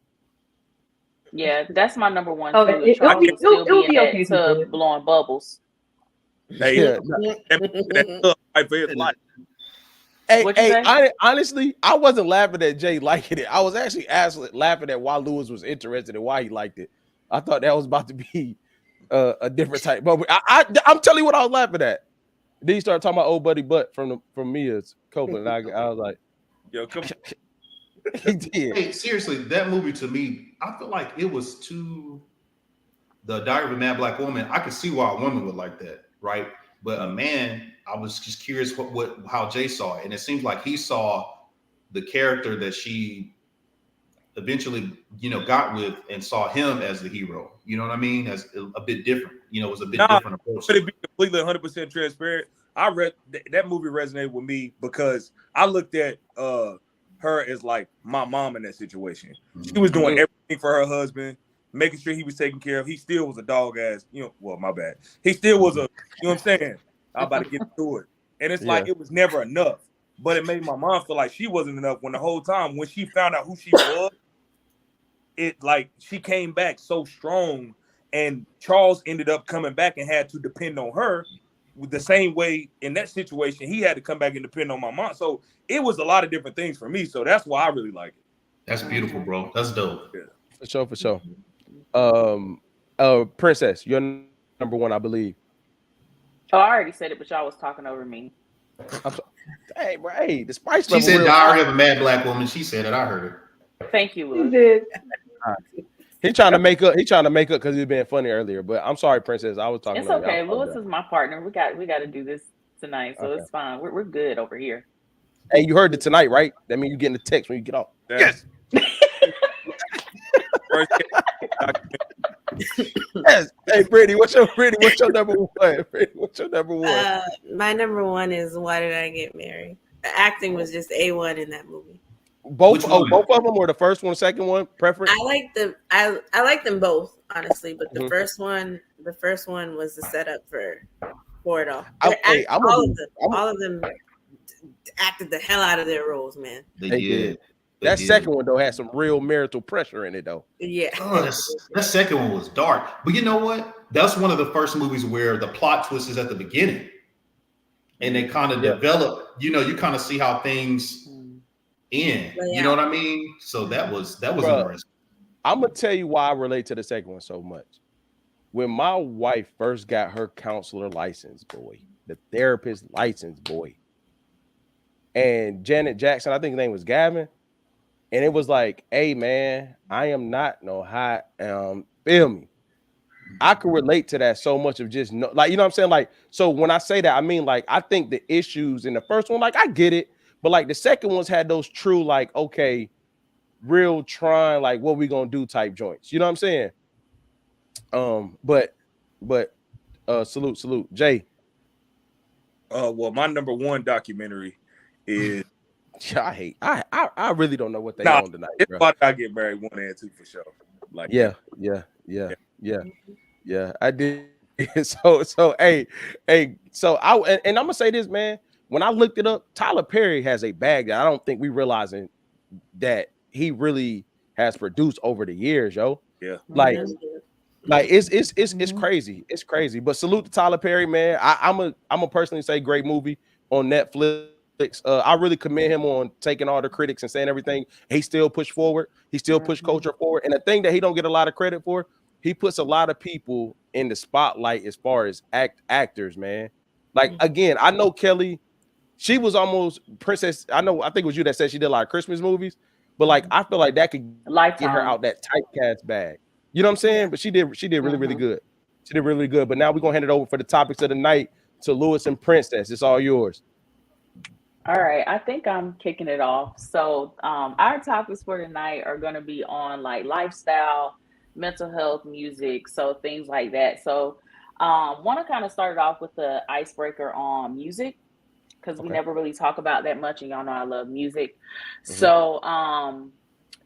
Yeah, that's my number one. Oh, too. Charles will still it'll be be in okay that tub blowing bubbles. Hey, Yeah. that fight for his life. What'd you say? Honestly, I wasn't laughing at Jay liking it. I was actually laughing at why Lewis was interested and why he liked it. I thought that was about to be a different type. But I'm telling you what I was laughing at. Then he started talking about old buddy butt from Mea's Culpa, and I was like, Yo, come on. he did. Hey, seriously, that movie to me, I feel like it was the Diary of a Mad Black Woman. I could see why a woman would like that, right? But a man, I was just curious how Jay saw it, and it seems like he saw the character that she eventually, got with, and saw him as the hero. You know what I mean? As a bit different. It was a bit different approach. To be completely 100% transparent, I read that movie resonated with me because I looked at her as like my mom in that situation. She was doing everything for her husband, making sure he was taken care of. He still was a dog ass, well, my bad. He still was what I'm saying? I'm about to get to it. And it's like it was never enough. But it made my mom feel like she wasn't enough when the whole time when she found out who she was, it like she came back so strong, and Charles ended up coming back and had to depend on her with the same way in that situation. He had to come back and depend on my mom. So it was a lot of different things for me. So that's why I really like it. That's beautiful, bro. That's dope. Yeah. For sure. Princess, you're number one, I believe. Oh, I already said it, but y'all was talking over me. Hey, bro, the spice She level. said Diary of a Mad Black Woman. She said it. I heard her. Thank you, Louis. Did. He trying to make up. He trying to make up because he's been funny earlier. But I'm sorry, Princess. I was talking. It's okay. Louis is my partner. We got to do this tonight, so it's fine. We're good over here. Hey, you heard it tonight, right? That means you getting the text when you get off. Yes. Yes. Hey, Brittany, what's your number one? Brittany, what's your number one? My number one is Why Did I Get Married? The acting was just A1 in that movie. Both of them, or the first one, second one, preference? I like them both, honestly, but the first one was the setup for it all. All of them acted the hell out of their roles, man. They did. That second one though had some real marital pressure in it though. Yeah. That second one was dark. But you know what? That's one of the first movies where the plot twist is at the beginning. And they kind of develop, you kind of see how things end. You know what I mean? So that was interesting. I'm gonna tell you why I relate to the second one so much. When my wife first got her counselor license, boy, the therapist license, boy, and Janet Jackson, I think his name was Gavin. And it was like, hey, man, I am not no hot. Feel me? I could relate to that so much of just you know what I'm saying? Like, so when I say that, I mean, like, I think the issues in the first one, like, I get it. But like the second one's had those true, like, okay, real trying, like, what we gonna do type joints. You know what I'm saying? But salute. Jay. Well, my number one documentary is I really don't know what they Nah, on tonight, it's bro. about I get married 1 and 2 for sure. Like Yeah. I did. So and I'm gonna say this, man. When I looked it up, Tyler Perry has a bag that I don't think we realizing that he really has produced over the years, yo. Yeah. Like, it's Mhm. crazy. It's crazy. But salute to Tyler Perry, man. I'm a personally say great movie on Netflix. I really commend him on taking all the critics and saying everything. He still pushed forward. He still pushed culture forward. And the thing that he don't get a lot of credit for, he puts a lot of people in the spotlight as far as actors, man. Like again, I know Kelly. She was almost princess. I think it was you that said she did a lot of Christmas movies, but like I feel like that could get her Lifetime. out that typecast bag. You know what I'm saying? But she did really good. She did really good. But now we're gonna hand it over for the topics of the night to Lewis and Princess. It's all yours. All right, I think I'm kicking it off. So, our topics for tonight are going to be on like lifestyle, mental health, music, so things like that. So, want to kind of start it off with the icebreaker on music because we Okay. never really talk about that much, and y'all know I love music. So,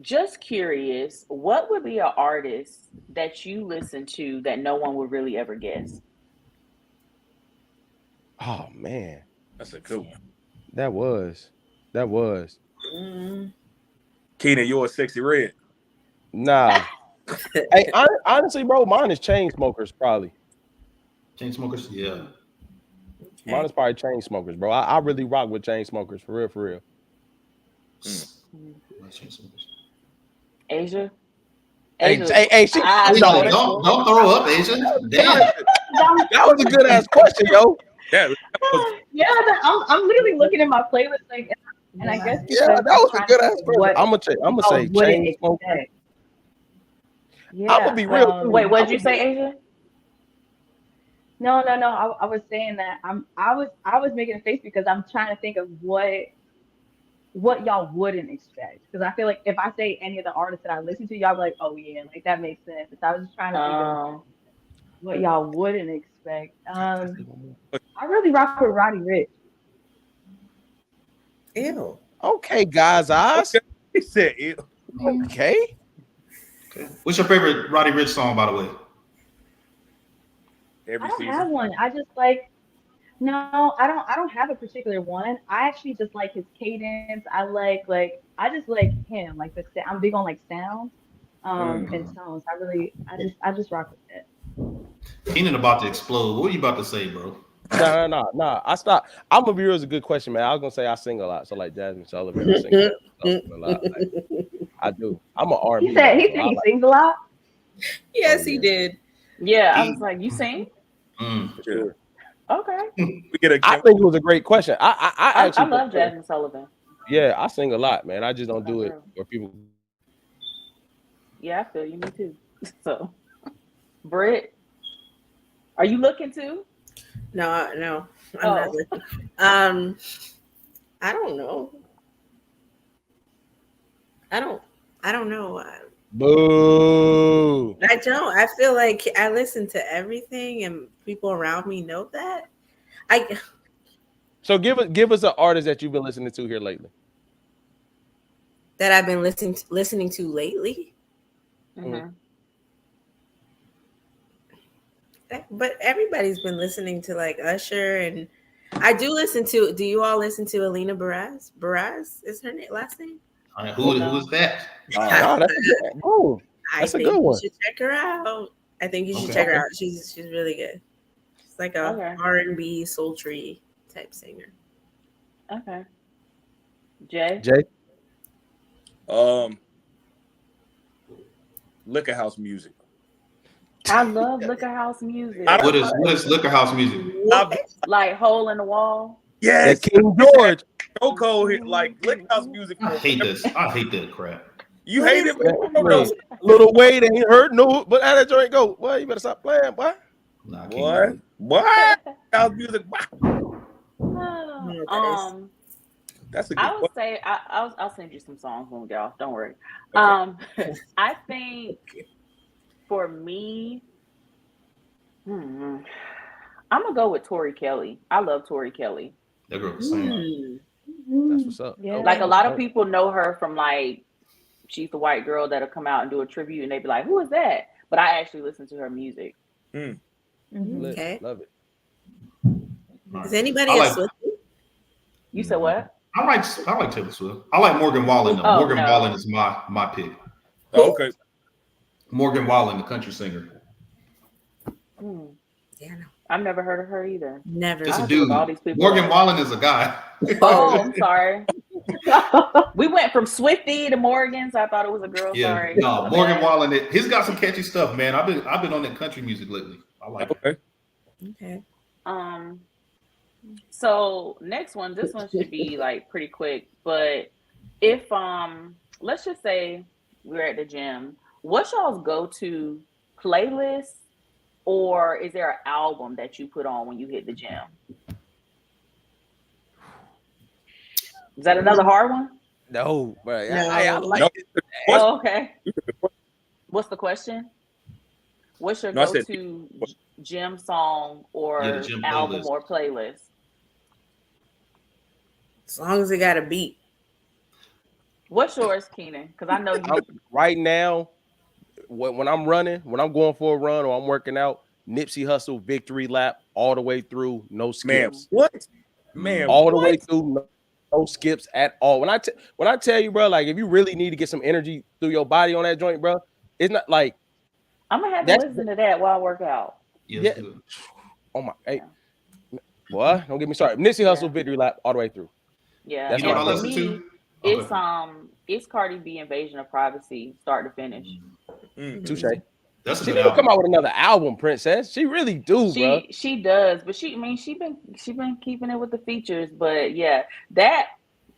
just curious, what would be an artist that you listen to that no one would really ever guess? Oh man, That's a good one. that was. Keenan, you're a Sexy Red. Nah. Hey, honestly, bro, mine is chain smokers probably. Chainsmokers, yeah. Mine is probably chain smokers, bro. I really rock with chain smokers for real. Chainsmokers. Asia? Hey, she Asia, don't throw up, Asia. Damn. that was a good ass question, yo. Yeah, Yeah, I'm literally looking at my playlist like, and I guess Yeah, that was a good ass question. what I'm gonna say I wouldn't chain smokers. expect. Yeah. I'm gonna be real. Wait, what did you say, Asia? No. I was saying that I was making a face because I'm trying to think of what y'all wouldn't expect. Because I feel like if I say any of the artists that I listen to, y'all be like, oh yeah, like that makes sense. So I was just trying to think of what y'all wouldn't expect. I really rock with Roddy Ricch. Ew. Okay, guys, eyes. okay. He said, ew. Okay. What's your favorite Roddy Ricch song, by the way? Every I don't season. have one. I just like no, I don't have a particular one. I actually just like his cadence. I just like him. Like I'm big on like sounds, and tones. I just rock with it. Keenan about to explode. What are you about to say, bro? No. I stopped. I'm gonna be real. Is a good question, man. I was gonna say I sing a lot, so like Jasmine Sullivan, I sing a lot. Like, I do. I'm an R&B. He said guy, so he sings a lot. Yes, Oh, he yeah. did. Yeah, I was like, you sing? For sure. Okay. We get a I think it was a great question. I I actually love Jasmine Sullivan. Yeah, I sing a lot, man. I just don't do it where people. Yeah, I feel you. Me too. So, Britt, are you looking too? No, I'm not looking. I don't know. I don't know. Boo. I don't. I feel like I listen to everything, and people around me know that. So give us an artist that you've been listening to here lately. That I've been listening to lately. Mm-hmm. But everybody's been listening to like Usher, and I do listen to. Do you all listen to Alina Baraz? Baraz is her last name. Who is that? That's a good one. You should check her out. I think you should check her out. She's really good. She's like a R&B sultry type singer. Okay. Jay. Liquor House music. I love Liquor House music. What is Liquor House music? Like Hole in the Wall. Yes, King George. Coco hit like Liquor House music. I hate this. I hate that crap. You hate it, Little Wade ain't hurt no, but how that joint go? Boy, you better stop playing, boy. Nah, What? House music. That's a good I would one. say I'll send you some songs when we get off. Don't worry. Okay. I think for me, I'm gonna go with Tori Kelly. I love Tori Kelly. That girl can sing. That's what's up. Yeah. Like a lot of people know her from like she's the white girl that'll come out and do a tribute, and they be like, "Who is that?" But I actually listen to her music. Lit. Okay. Love it. Is anybody I a like- Swiftie? You said what? I like Taylor Swift. I like Morgan Wallen though. Oh, Morgan no. Wallen is my pick. Oh, okay. Morgan Wallen, the country singer. Yeah, no, I've never heard of her either. never. It's I a have to look dude. all these people Morgan up. Wallen is a guy. Oh, I'm sorry. We went from Swiftie to Morgan, so I thought it was a girl. Yeah, Sorry. no, My Morgan bad. Wallen. He's got some catchy stuff, man. I've been on that country music lately. I like it. Okay. Okay. So next one, this one should be like pretty quick, but if let's just say we're at the gym, what's y'all's go-to playlist, or is there an album that you put on when you hit the gym? Is that another hard one? No, but No. I like No. it. Oh, okay. What's the question? What's your No, I said- go-to gym song or Yeah, the gym album playlist. or playlist? As long as it got a beat. What's yours, Keenan? Because I know you. Right now, when I'm running, when I'm going for a run or I'm working out, Nipsey Hussle victory lap all the way through, no Man, skips. what? Man, All the way what? through, no skips at all. When I tell you, bro, like if you really need to get some energy through your body on that joint, bro, it's not like I'm gonna have to That's- listen to that while I work out. Yes, Yeah. good. oh my, hey, boy, don't get me started. Nipsey Hussle Yeah. victory lap all the way through. Yeah, That's You know what what I and for listen me, to? it's Cardi B Invasion of Privacy, start to finish. Touche. That's a She good need to album. come out with another album, Princess. She really do, bro. She does, but she been keeping it with the features. But yeah, that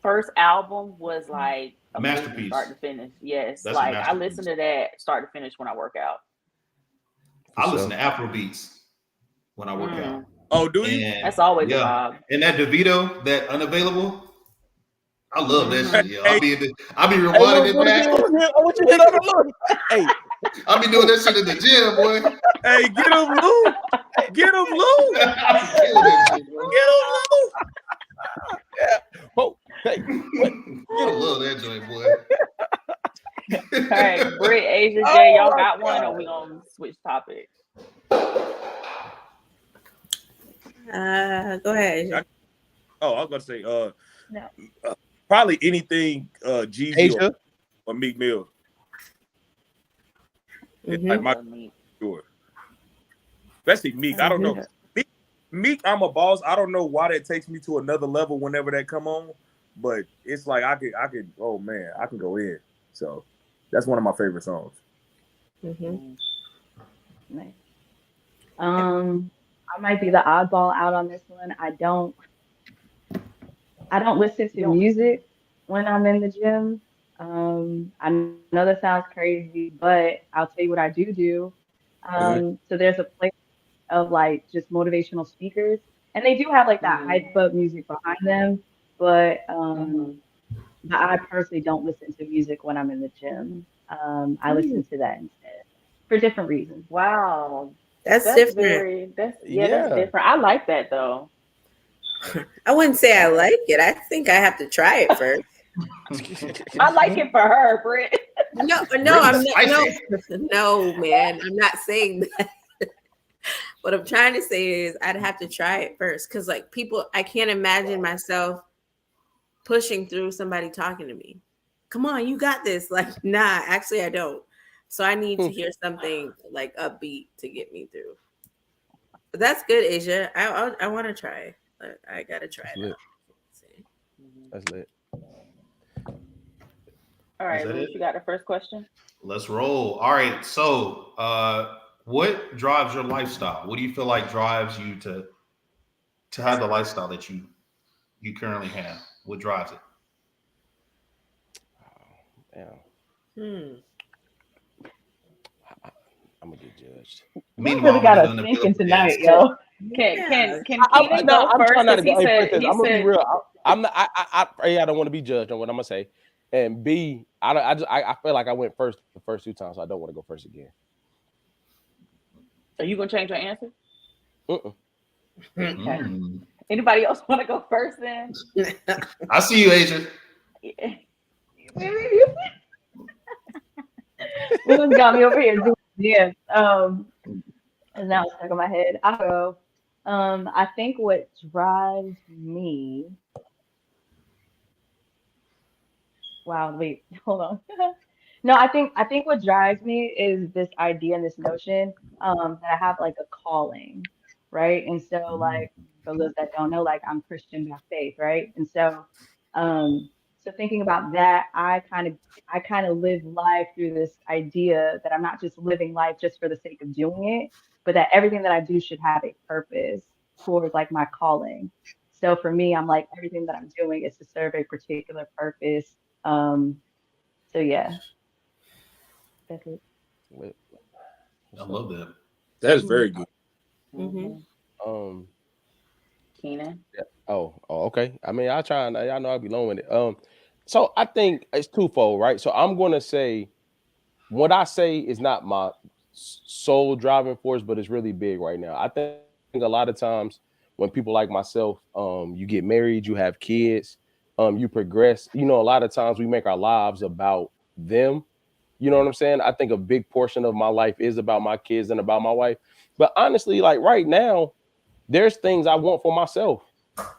first album was like a movie Masterpiece. start to finish. Yes, That's a like I masterpiece. listen to that start to finish when I work out. I listen to Afro beats when I work out. Oh, do you? And That's always a yeah, vibe. and that DeVito, that Unavailable, I love that shit. Yo. Hey. I be rewinding it back. I want you to hit on the Lord. Hey, I be doing that shit in the gym, boy. Hey, get him, Lou. Get him, Lou. I be killing that shit, bro. oh, hey, what? I love that joint, boy. All right, Britt, Asia, Oh Jay, y'all my got one, God. or we gonna switch topics? Go ahead. Asia. Oh, I was gonna say, No. probably anything, Jeezy Asia. or Meek Mill. It's Mhm. like my sure. Especially Meek. I don't know. Meek, I'm a boss. I don't know why that takes me to another level whenever that come on, but it's like I could. Oh man, I can go in. So that's one of my favorite songs. Mhm. Nice. I might be the oddball out on this one. I don't listen to music when I'm in the gym. I know that sounds crazy, but I'll tell you what I do. So there's a place of like just motivational speakers, and they do have like that hype up music behind them, but I personally don't listen to music when I'm in the gym. I listen to that instead for different reasons. Wow, That's different. That's Yeah. different. I like that though. I wouldn't say I like it. I think I have to try it first. I like it for her, Britt. No, I'm Brittany's not. No, man, I'm not saying that. What I'm trying to say is I'd have to try it first, because like people, I can't imagine myself pushing through somebody talking to me. Come on, you got this. Like, nah, actually, I don't. So I need to hear something like upbeat to get me through. But that's good, Asia. I want to try. I gotta try That's it. lit. Out. See. That's lit. All right, Is that Luis, it? you got the first question? Let's roll. All right. So, what drives your lifestyle? What do you feel like drives you to have the lifestyle that you currently have? What drives it? Yeah, I'm gonna get judged. We really got us thinking tonight, yo. Can Keenan I'm go first? trying not to 'Cause go. he Hey, said, Princess, he I'm gonna be said, real. I'm not. I don't want to be judged on what I'm gonna say. And B, I feel like I went first the first two times, so I don't want to go first again. are you gonna change your answer? Mm-mm. Okay. Anybody else want to go first then? I see you, Asia. Yeah. Women's got me over here doing dance. And now it's stuck in my head. I'll go. I think what drives me. Wow, wait, hold on. No, I think what drives me is this idea and this notion that I have like a calling, right? And so like for those that don't know, like I'm Christian by faith, right? And um so thinking about that, I kind of live life through this idea that I'm not just living life just for the sake of doing it, but that everything that I do should have a purpose towards like my calling. So for me, I'm like everything that I'm doing is to serve a particular purpose. So yeah, that's it. I love that. That is very good. Mm-hmm. Keenan. Yeah. Oh, okay. I mean, I try and y'all know I'll be long with it. So I think it's twofold, right? So I'm gonna say what I say is not my sole driving force, but it's really big right now. I think a lot of times when people like myself, you get married, you have kids, you progress. You know, a lot of times we make our lives about them. You know what I'm saying? I think a big portion of my life is about my kids and about my wife. But honestly, like right now, there's things I want for myself.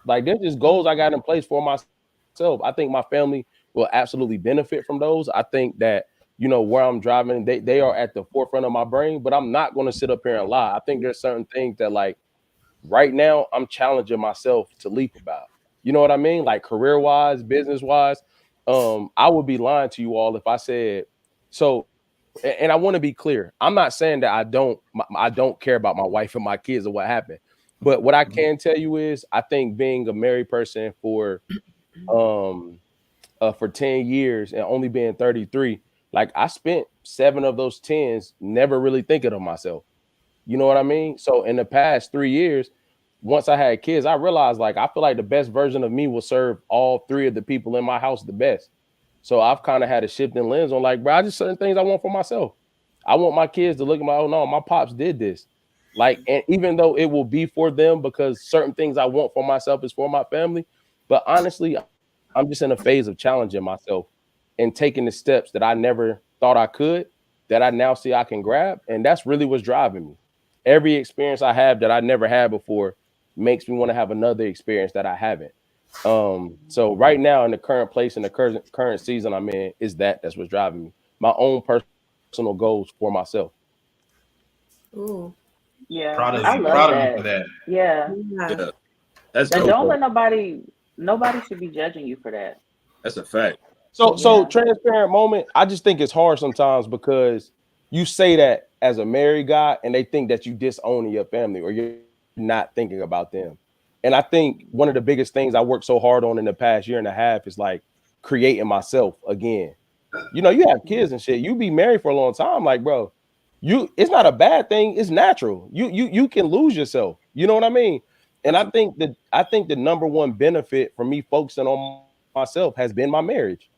Like there's just goals I got in place for myself. I think my family will absolutely benefit from those. I think that, you know, where I'm driving, they are at the forefront of my brain, but I'm not going to sit up here and lie. I think there's certain things that like right now I'm challenging myself to leap about. You know what I mean? Like career wise, business wise. I would be lying to you all if I said so. And I want to be clear. I'm not saying that I don't care about my wife and my kids or what happened. But what I can tell you is I think being a married person for 10 years and only being 33, like I spent 7 of those 10s never really thinking of myself. You know what I mean? So in the past 3 years, once I had kids, I realized like I feel like the best version of me will serve all 3 of the people in my house the best. So I've kind of had a shifting lens on like, bro, I just certain things I want for myself. I want my kids to look at my, oh no, my pops did this. Like, and even though it will be for them because certain things I want for myself is for my family, but honestly, I'm just in a phase of challenging myself and taking the steps that I never thought I could, that I now see I can grab. And that's really what's driving me. Every experience I have that I never had before makes me want to have another experience that I haven't. So right now in the current place in the current season I'm in is that's what's driving me. My own personal goals for myself. Ooh. Yeah, Proud of I you. love Proud of that. you for that. Yeah, Yeah, that's and dope. don't let nobody should be judging you for that. That's a fact. So Yeah. transparent moment. I just think it's hard sometimes because you say that as a married guy and they think that you disowning your family or you're not thinking about them. And I think one of the biggest things I worked so hard on in the past year and a half is like creating myself again. You know, you have kids and shit. You be married for a long time, like, bro. It's not a bad thing. It's natural. You can lose yourself. You know what I mean? And I think the number one benefit for me focusing on myself has been my marriage.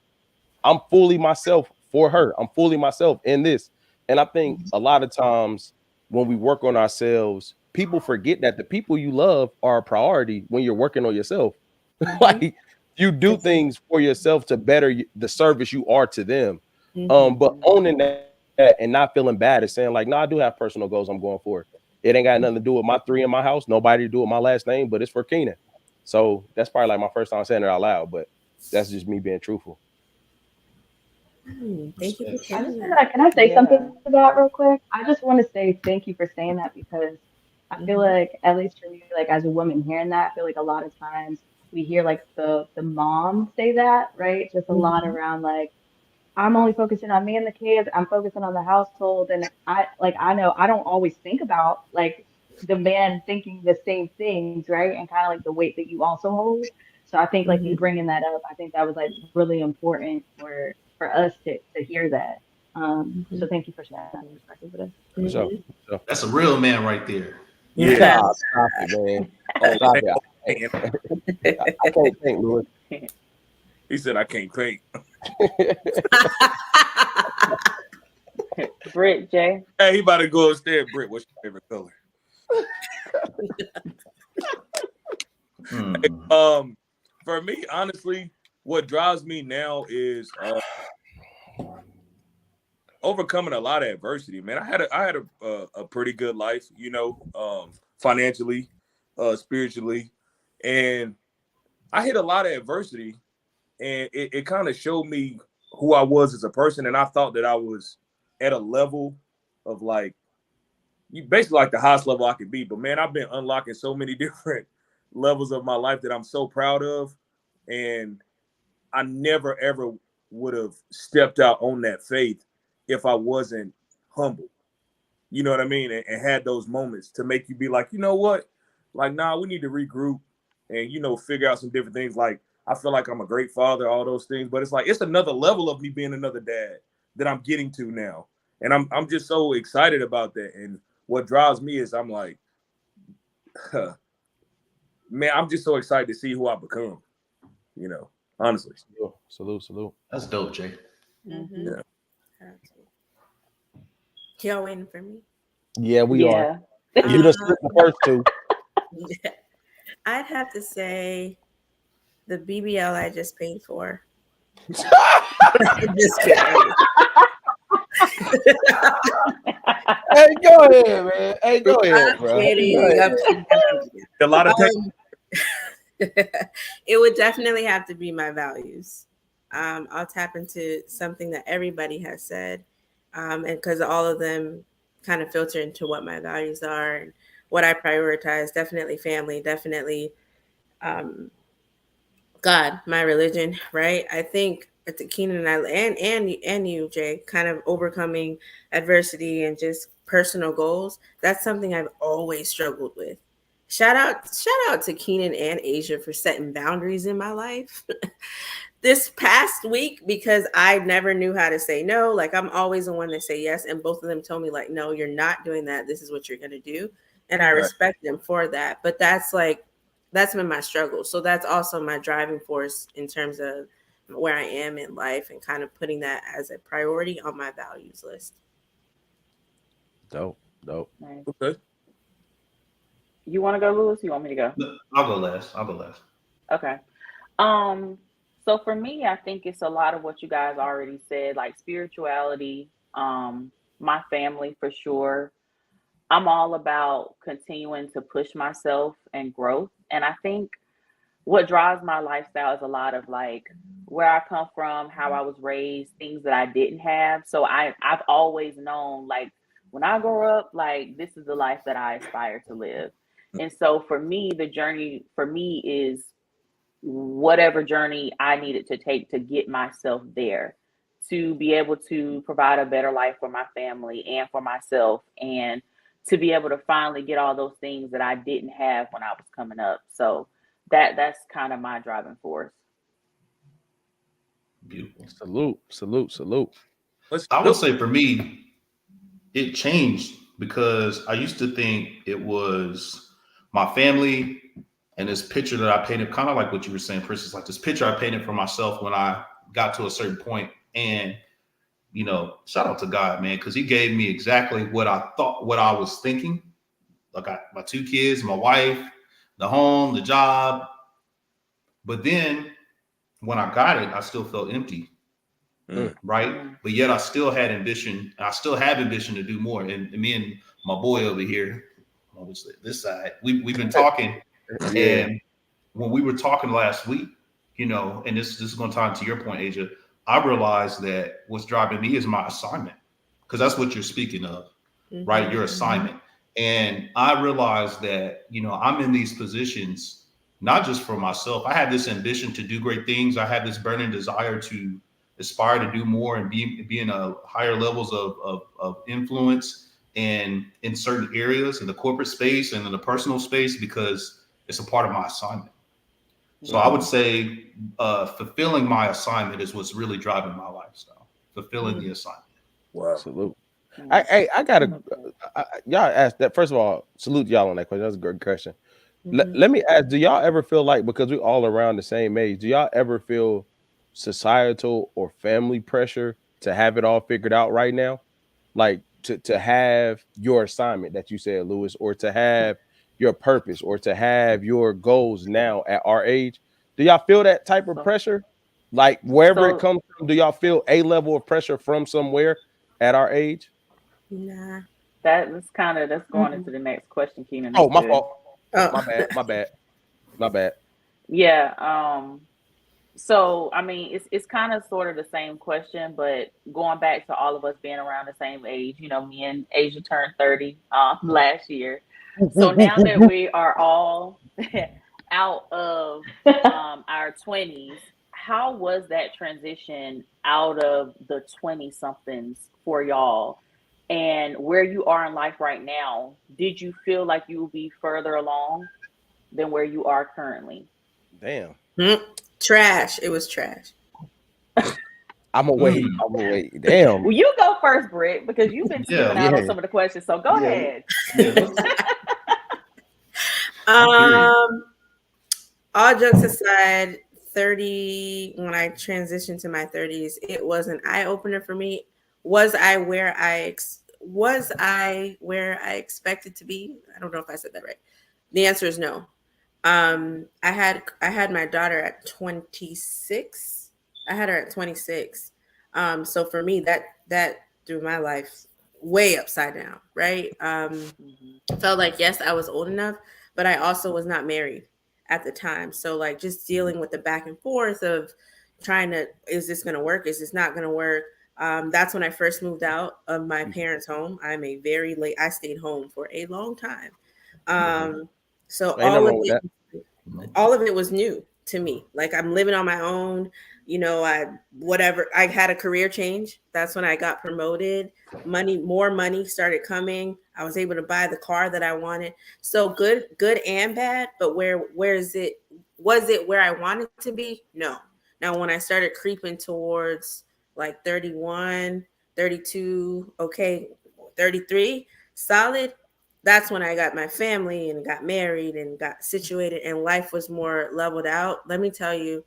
I'm fully myself for her. I'm fully myself in this. And I think a lot of times when we work on ourselves, people forget that the people you love are a priority when you're working on yourself. Like you do things for yourself to better the service you are to them. But owning that and not feeling bad is saying like, no, I do have personal goals I'm going for. It ain't got nothing to do with my 3 in my house. Nobody to do with my last name, but it's for Keenan. So that's probably like my first time saying it out loud, but that's just me being truthful. Thank you for I just sharing wanna, that. can I say Yeah. something to that real quick? I just want to say thank you for saying that because I feel like, at least for me, like as a woman hearing that, I feel like a lot of times we hear like the mom say that, right? Just a lot around like I'm only focusing on me and the kids. I'm focusing on the household, and I know I don't always think about like the man thinking the same things, right? And kind of like the weight that you also hold. So I think like you bringing that up, I think that was like really important for us to hear that. So thank you for sharing that perspective with us. For sure. That's a real man right there. Yeah. Stop it, man. Oh, Stop man. it. I can't think, Louis. He said I can't paint. Britt, Jay. Hey, he about to go upstairs. Britt, what's your favorite color? For me, honestly, what drives me now is overcoming a lot of adversity. Man, I had a pretty good life, you know, financially, spiritually, and I hit a lot of adversity, and it kind of showed me who I was as a person. And I thought that I was at a level of like, basically like the highest level I could be. But man, I've been unlocking so many different levels of my life that I'm so proud of. And I never ever would have stepped out on that faith if I wasn't humble. You know what I mean? And had those moments to make you be like, you know what? Like, nah, we need to regroup and, you know, figure out some different things. Like, I feel like I'm a great father, all those things, but it's like, it's another level of me being another dad that I'm getting to now. And I'm just so excited about that. And what drives me is I'm like, man, I'm just so excited to see who I become, you know, honestly. Salute. That's dope, Jay. Mm-hmm. Yeah. Y'all waiting for me? Yeah, we are. Yeah. You just the first two. I'd have to say the BBL I just paid for. Just kidding. Hey, go ahead, man. Hey, go ahead, bro. I'm A lot of it would definitely have to be my values. I'll tap into something that everybody has said, and because all of them kind of filter into what my values are and what I prioritize. Definitely family, definitely God, my religion, right? I think to Keenan and I and you, Jay, kind of overcoming adversity and just personal goals. That's something I've always struggled with. Shout out to Keenan and Asia for setting boundaries in my life this past week, because I never knew how to say no. Like, I'm always the one to say yes, and both of them told me like, no, you're not doing that. This is what you're gonna do, and I respect them for that. But that's been my struggle. So that's also my driving force in terms of where I am in life and kind of putting that as a priority on my values list. Dope. Nice. Okay. You want to go, Lewis? You want me to go? I'll go last. Okay. So for me, I think it's a lot of what you guys already said, like spirituality, my family for sure. I'm all about continuing to push myself and growth. And I think what drives my lifestyle is a lot of like where I come from, how I was raised, things that I didn't have. So I've always known, like, when I grow up, like, this is the life that I aspire to live. And so for me, the journey for me is whatever journey I needed to take to get myself there, to be able to provide a better life for my family and for myself, and to be able to finally get all those things that I didn't have when I was coming up. So that's kind of my driving force. Beautiful. Salute. I would say for me, it changed because I used to think it was my family and this picture that I painted, kind of like what you were saying, Princess, like this picture I painted for myself when I got to a certain point. And, you know, shout out to God, man, because he gave me exactly what I thought, what I was thinking. Like, my 2 kids, my wife, the home, the job. But then when I got it, I still felt empty. Right. But yet I still had ambition. I still have ambition to do more. And me and my boy over here, obviously this side, we've been talking. And when we were talking last week, you know, and this is going to tie into your point, Asia, I realized that what's driving me is my assignment, because that's what you're speaking of, right? Your assignment. And I realized that, you know, I'm in these positions, not just for myself. I have this ambition to do great things. I have this burning desire to aspire to do more and be in a higher levels of influence and in certain areas in the corporate space and in the personal space, because it's a part of my assignment. So I would say fulfilling my assignment is what's really driving my lifestyle. Fulfilling the assignment. Wow. Salute. I gotta y'all ask that. First of all, salute y'all on that question. That's a great question. Let me ask, do y'all ever feel like, because we're all around the same age, do y'all ever feel societal or family pressure to have it all figured out right now? Like to have your assignment that you said, Lewis, or to have your purpose or to have your goals now at our age? Do y'all feel that type of pressure? Like wherever it comes from, do y'all feel a level of pressure from somewhere at our age? Nah. That's going into the next question, Keenan. Oh, my fault. Oh. My bad. Yeah. So I mean, it's kind of sort of the same question, but going back to all of us being around the same age, you know, me and Asia turned 30 last year. So now that we are all out of our 20s, how was that transition out of the 20 somethings for y'all? And where you are in life right now, did you feel like you will be further along than where you are currently? Damn. Trash. It was trash. I'm gonna wait. Damn. Well, you go first, Britt, because you've been skipping out on some of the questions. So go ahead. All jokes aside, 30, when I transitioned to my 30s, it was an eye opener for me. Was I where I expected to be? I don't know if I said that right. The answer is no. I had my daughter at 26. I had her at 26. So for me, that threw my life way upside down, right? Felt like, yes, I was old enough, but I also was not married at the time. So like just dealing with the back and forth of trying to, is this going to work? Is this not going to work? That's when I first moved out of my parents' home. I stayed home for a long time. So all of it was new to me. Like I'm living on my own, you know, I had a career change. That's when I got promoted. More money started coming. I was able to buy the car that I wanted. So good and bad, but was it where I wanted to be? No. Now, when I started creeping towards like 31, 32, okay, 33, solid, that's when I got my family and got married and got situated and life was more leveled out. Let me tell you,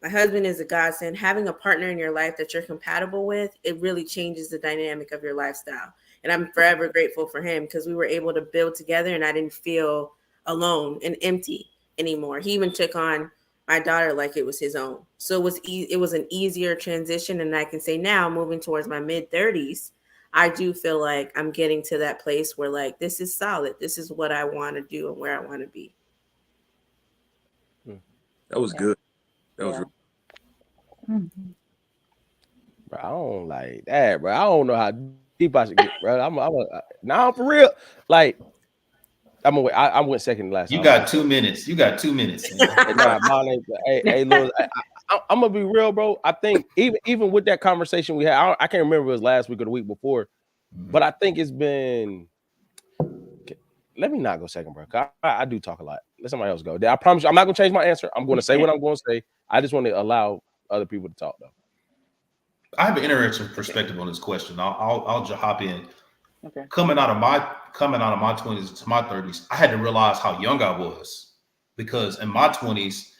my husband is a godsend. Having a partner in your life that you're compatible with, it really changes the dynamic of your lifestyle. And I'm forever grateful for him because we were able to build together and I didn't feel alone and empty anymore. He even took on my daughter like it was his own. So it was an easier transition. And I can say now, moving towards my mid-30s, I do feel like I'm getting to that place where like, this is solid. This is what I want to do and where I want to be. That was good. That was Bro, I don't like that, bro. I don't know how deep I should get, bro. I'm for real. Like, I went second last time. You got 2 minutes. You got 2 minutes. Hey, Lil, I'm gonna be real, bro. I think even with that conversation we had, I can't remember if it was last week or the week before, but I think it's been. Let me not go second, bro. I do talk a lot. Let somebody else go. I promise you, I'm not gonna change my answer. I'm gonna say what I'm gonna say. I just want to allow other people to talk, though. I have an interesting perspective on this question. I'll just hop in. Okay. Coming out of my 20s to my 30s, I had to realize how young I was because in my 20s,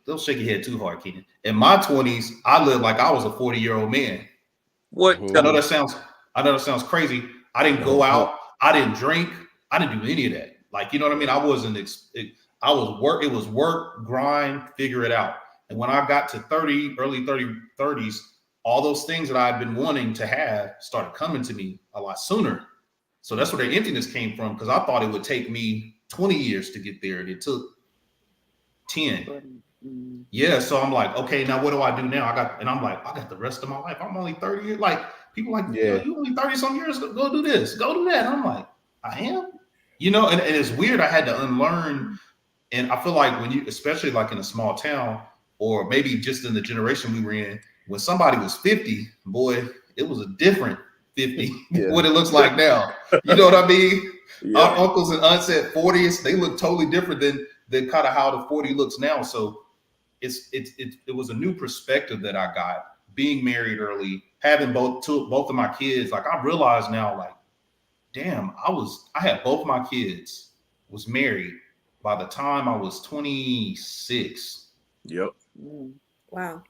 don't shake your head too hard, Keenan. In my 20s, I lived like I was a 40-year-old man. What? I know that sounds crazy. I didn't go out. I didn't drink. I didn't do any of that. Like, you know what I mean? It was work, grind, figure it out. And when I got to early 30s, all those things that I've been wanting to have started coming to me a lot sooner. So that's where the emptiness came from because I thought it would take me 20 years to get there. And it took 10. Yeah. So I'm like, okay, now what do I do now? I got the rest of my life. I'm only 30 years. Like people like, yeah, you only 30 some years. Go do this, go do that. And I'm like, I am, you know, and it's weird. I had to unlearn. And I feel like when you, especially like in a small town or maybe just in the generation we were in, when somebody was 50, boy, it was a different 50 what it looks like now. You know what I mean? Yeah. Our uncles and aunts at 40s, they look totally different than kind of how the 40 looks now. So it was a new perspective that I got being married early, having both of my kids. Like I realize now, like, damn, I had both my kids, was married by the time I was 26. Yep. Wow.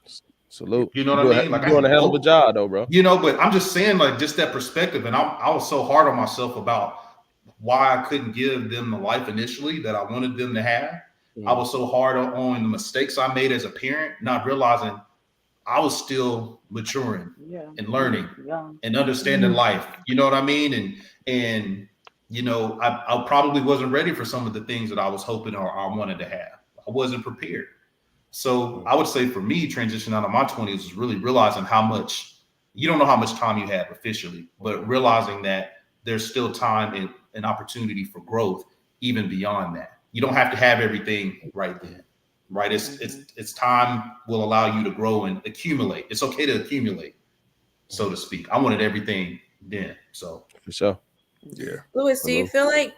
Salute. You know what I mean? Like you're doing a hell of a job though, bro. You know, but I'm just saying, like, just that perspective. And I was so hard on myself about why I couldn't give them the life initially that I wanted them to have. I was so hard on the mistakes I made as a parent, not realizing I was still maturing and learning and understanding life. You know what I mean? And I probably wasn't ready for some of the things that I was hoping or I wanted to have. I wasn't prepared. So I would say for me, transition out of my 20s was really realizing how much you don't know how much time you have officially, but realizing that there's still time and opportunity for growth even beyond that. You don't have to have everything right then. Right. It's time will allow you to grow and accumulate. It's okay to accumulate, so to speak. I wanted everything then. So for sure. Yeah. Louis, do you feel like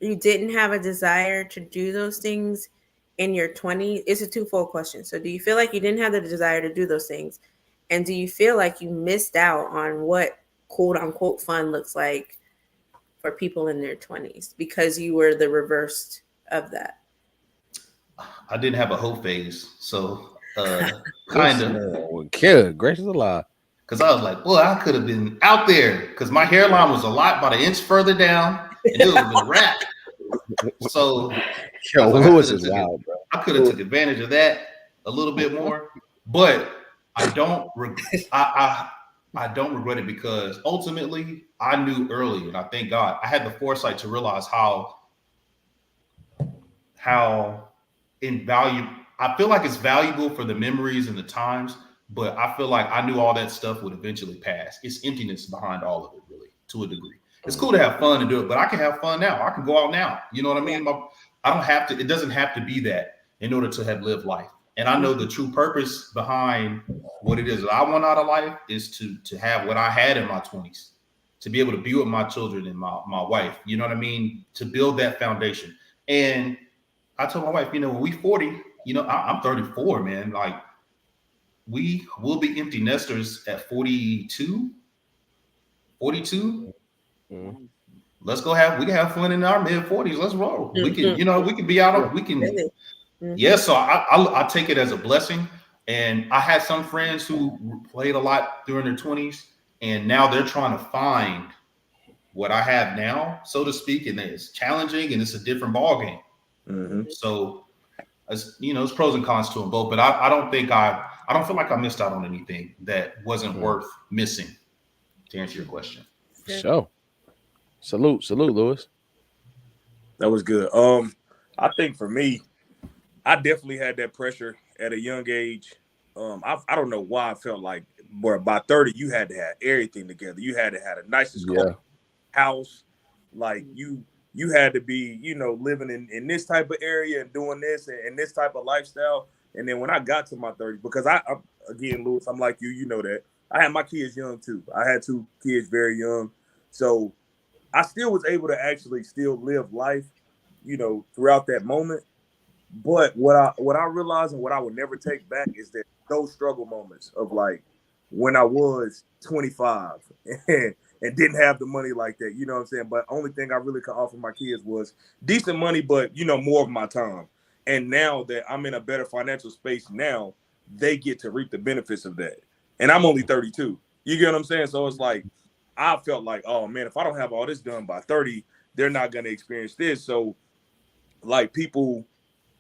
you didn't have a desire to do those things in your 20s? It's a twofold question. So do you feel like you didn't have the desire to do those things? And do you feel like you missed out on what quote unquote fun looks like for people in their 20s because you were the reverse of that? I didn't have a hoe phase. So kind of gracious alive. Because I was like, well, I could have been out there because my hairline was about an inch further down and it would have been a wrap. So Louis is wild, bro. I could have took advantage of that a little bit more, but I don't I don't regret it because ultimately I knew early, and I thank God I had the foresight to realize how invaluable. I feel like it's valuable for the memories and the times, but I feel like I knew all that stuff would eventually pass. It's emptiness behind all of it, really, to a degree. It's cool to have fun and do it, but I can have fun now. I can go out now. You know what I mean? I don't have to. It doesn't have to be that in order to have lived life. And I know the true purpose behind what it is that I want out of life is to have what I had in my 20s, to be able to be with my children and my wife. You know what I mean? To build that foundation. And I told my wife, when we 40, I'm 34, man. Like we will be empty nesters at 42. Mm-hmm. Let's go we can have fun in our mid 40s. Let's roll. We can, we can be out. We can. Mm-hmm. Yeah. So I take it as a blessing. And I had some friends who played a lot during their 20s, and now they're trying to find what I have now, so to speak. And it's challenging and it's a different ball game. Mm-hmm. So, it's pros and cons to them both. But I don't feel like I missed out on anything that wasn't worth missing. To answer your question. So, salute, Louis. That was good. I think for me, I definitely had that pressure at a young age. I don't know why I felt like, boy, by 30, you had to have everything together. You had to have the nicest house. Like you had to be, living in this type of area and doing this and this type of lifestyle. And then when I got to my 30s, because again, Louis, I'm like you, you know that. I had my kids young too. I had 2 kids very young. So I still was able to actually still live life, throughout that moment. But what I realized and what I would never take back is that those struggle moments of like when I was 25 and didn't have the money like that, you know what I'm saying? But only thing I really could offer my kids was decent money, but more of my time. And now that I'm in a better financial space now, they get to reap the benefits of that. And I'm only 32. You get what I'm saying? So it's like, I felt like, oh man, if I don't have all this done by 30, they're not going to experience this. So like people,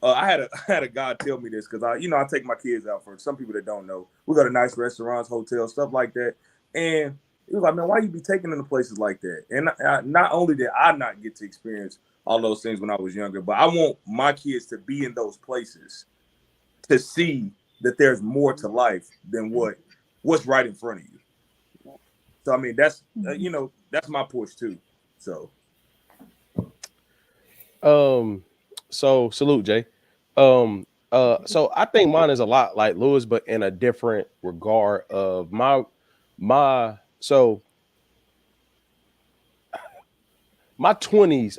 I had a guy tell me this because I take my kids out for some people that don't know. We go to nice restaurants, hotels, stuff like that. And he was like, man, why you be taking them to places like that? And not only did I not get to experience all those things when I was younger, but I want my kids to be in those places to see that there's more to life than what's right in front of you. So, I mean, that's, that's my push too. So. So salute, Jay. So I think mine is a lot like Louis, but in a different regard of my 20s,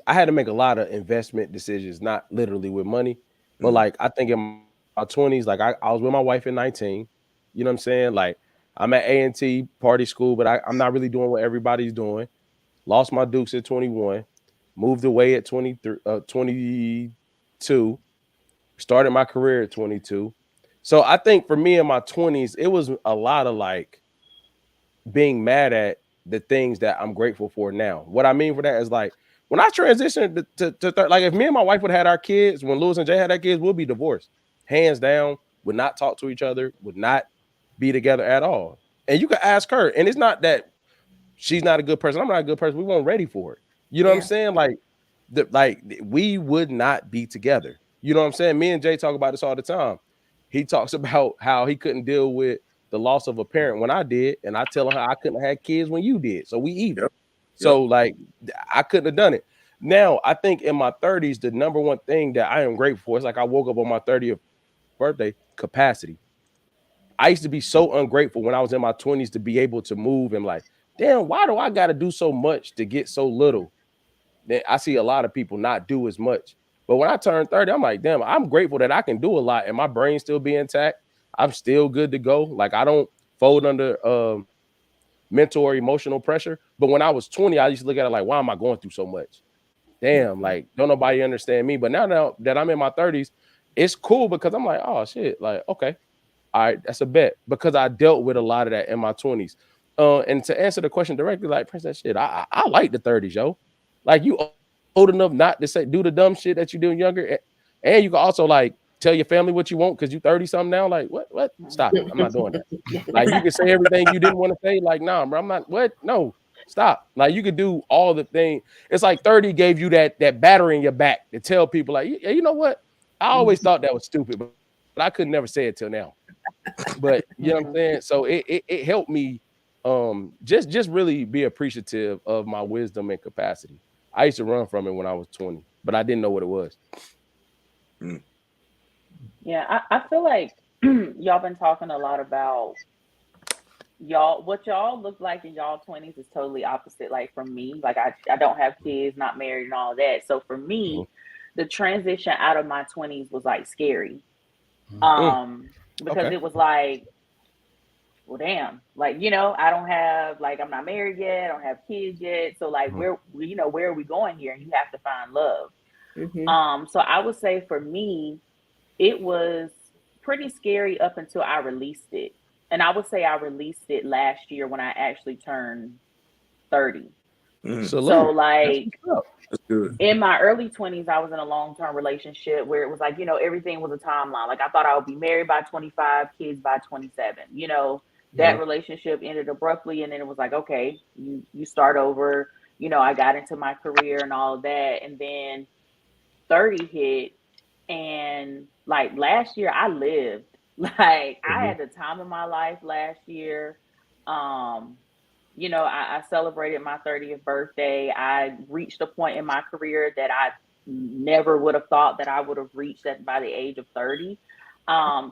I had to make a lot of investment decisions, not literally with money, but like I think in my 20s, like I was with my wife at 19. You know what I'm saying? Like I'm at A&T party school, but I'm not really doing what everybody's doing. Lost my Dukes at 21, moved away at 22, started my career at 22. So I think for me in my 20s, it was a lot of like being mad at the things that I'm grateful for now. What I mean for that is like when I transitioned to like if me and my wife would have had our kids, when Lewis and Jay had their kids, we'll be divorced. Hands down, would not talk to each other, would not be together at all. And you can ask her, and it's not that she's not a good person. I'm not a good person. We weren't ready for it. You know what I'm saying? Like we would not be together. You know what I'm saying? Me and Jay talk about this all the time. He talks about how he couldn't deal with the loss of a parent when I did, and I tell him how I couldn't have had kids when you did. So we even. Yep. So like I couldn't have done it. Now I think in my 30s, the number one thing that I am grateful for is like I woke up on my 30th birthday, capacity. I used to be so ungrateful when I was in my 20s to be able to move and like, damn, why do I got to do so much to get so little? Then I see a lot of people not do as much. But when I turned 30, I'm like, damn, I'm grateful that I can do a lot and my brain still be intact. I'm still good to go. Like I don't fold under mental or emotional pressure. But when I was 20, I used to look at it like, why am I going through so much? Damn, like don't nobody understand me. But now that I'm in my 30s, it's cool because I'm like, oh shit, like, okay. All right, that's a bet because I dealt with a lot of that in my 20s. And to answer the question directly, like, Prince, that shit, I like the 30s, yo. Like, you old enough not to say do the dumb shit that you do younger, and you can also like tell your family what you want because you 30 something now. Like, what? Stop it! I'm not doing that. Like, you can say everything you didn't want to say. Like, nah, bro, I'm not. What? No, stop. Like, you could do all the things. It's like 30 gave you that battery in your back to tell people, like, you know what? I always thought that was stupid, but I could never say it till now. But you know what I'm saying? So it helped me just really be appreciative of my wisdom and capacity. I used to run from it when I was 20, but I didn't know what it was. Yeah, I feel like y'all been talking a lot about what y'all look like in y'all 20s is totally opposite. Like from me, like I don't have kids, not married and all that. So for me, the transition out of my 20s was like scary. Because it was like, well, damn, like, you know, I don't have, like, I'm not married yet, I don't have kids yet. So like where are we going here? And you have to find love. So I would say for me, it was pretty scary up until I released it. And I would say I released it last year when I actually turned 30. So like in my early 20s, I was in a long-term relationship where it was like, you know, everything was a timeline. Like I thought I would be married by 25, kids by 27. You know, that relationship ended abruptly. And then it was like, okay, you start over. You know, I got into my career and all of that. And then 30 hit. And like last year I lived. Like I had the time of my life last year. You know, I celebrated my 30th birthday. I reached a point in my career that I never would have thought that I would have reached that by the age of 30.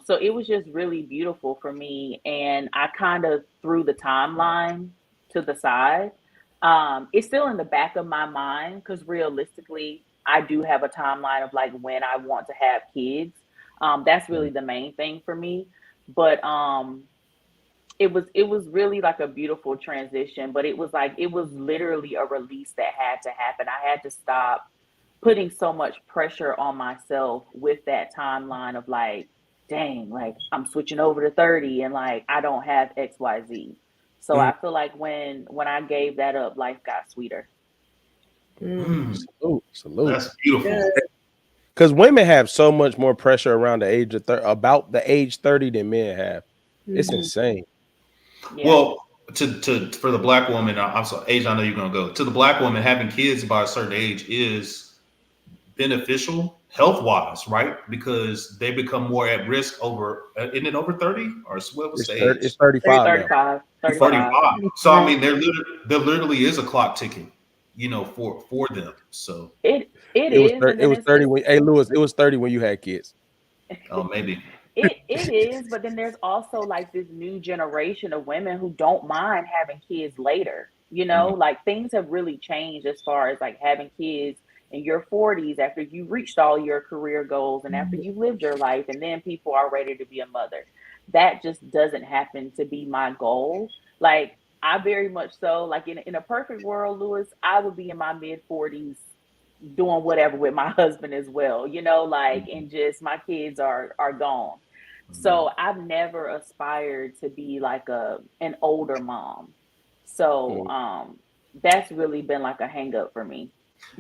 So it was just really beautiful for me. And I kind of threw the timeline to the side. It's still in the back of my mind because realistically, I do have a timeline of like when I want to have kids. That's really the main thing for me. But it was really like a beautiful transition, but it was literally a release that had to happen. I had to stop putting so much pressure on myself with that timeline of like, dang, like I'm switching over to 30 and like I don't have XYZ. So I feel like when I gave that up, life got sweeter. Salute. That's beautiful. Because women have so much more pressure around the age of about the age 30 than men have. It's insane. Yeah. Well, to for the black woman, I'm sorry, age. I know you're gonna go to the black woman. Having kids by a certain age is beneficial health wise, right? Because they become more at risk over. Isn't it over 30 or what was the age? It's 35. 35. 35. So I mean, there literally is a clock ticking, you know, for them. So it was 30 when Lewis, it was 30 when you had kids. Oh, maybe. It is, but then there's also like this new generation of women who don't mind having kids later. You know, like things have really changed as far as like having kids in your 40s after you reached all your career goals and after you lived your life, and then people are ready to be a mother. That just doesn't happen to be my goal. Like I very much so like in a perfect world, Lewis, I would be in my mid 40s doing whatever with my husband as well, you know, like, and just my kids are gone. So I've never aspired to be like an older mom. So that's really been like a hang up for me.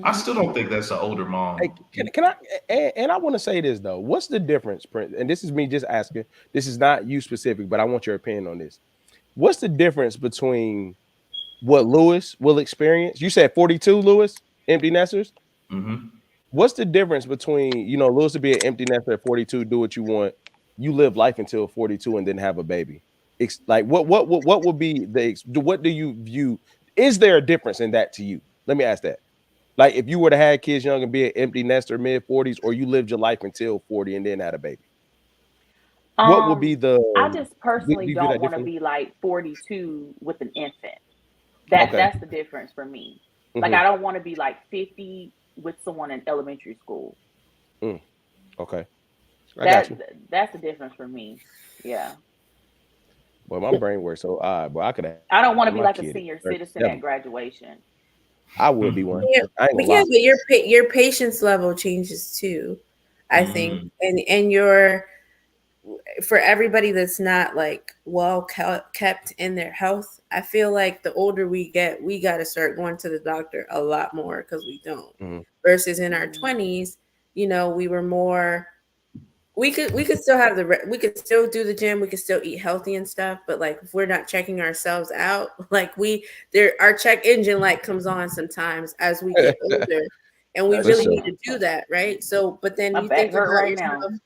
I still don't think that's an older mom. Hey, can I? And I want to say this though. What's the difference, Prince? And this is me just asking. This is not you specific, but I want your opinion on this. What's the difference between what Lewis will experience? You said 42, Lewis, empty nesters. Mm-hmm. What's the difference between Lewis to be an empty nester at 42, do what you want, you live life until 42 and then have a baby? Like what would be what do you view? Is there a difference in that to you? Let me ask that. Like if you were to have kids young and be an empty nester mid 40s, or you lived your life until 40 and then had a baby, what would be the? I just Do personally you view don't that want to differently? be like 42 with an infant. Okay. That's the difference for me. Like Mhm. I don't want to be like 50 with someone in elementary school. Okay. I got you. That's the difference for me. Yeah. Well, my brain works so odd, but I could have. I don't want to be my like a kid at senior citizen 37. at graduation. I would be one. Yeah, I ain't but gonna lie. your patience level changes too, I think, and your for everybody that's not like well kept in their health. I feel like the older we get, we got to start going to the doctor a lot more because we don't. Mhm. Versus in our 20s, we were more. We could still have we could still do the gym, we could still eat healthy and stuff, but like if we're not checking ourselves out, like our check engine light comes on sometimes as we get older, and we For really sure. need to do that, right? So, but then My you back think hurt about right yourself, now.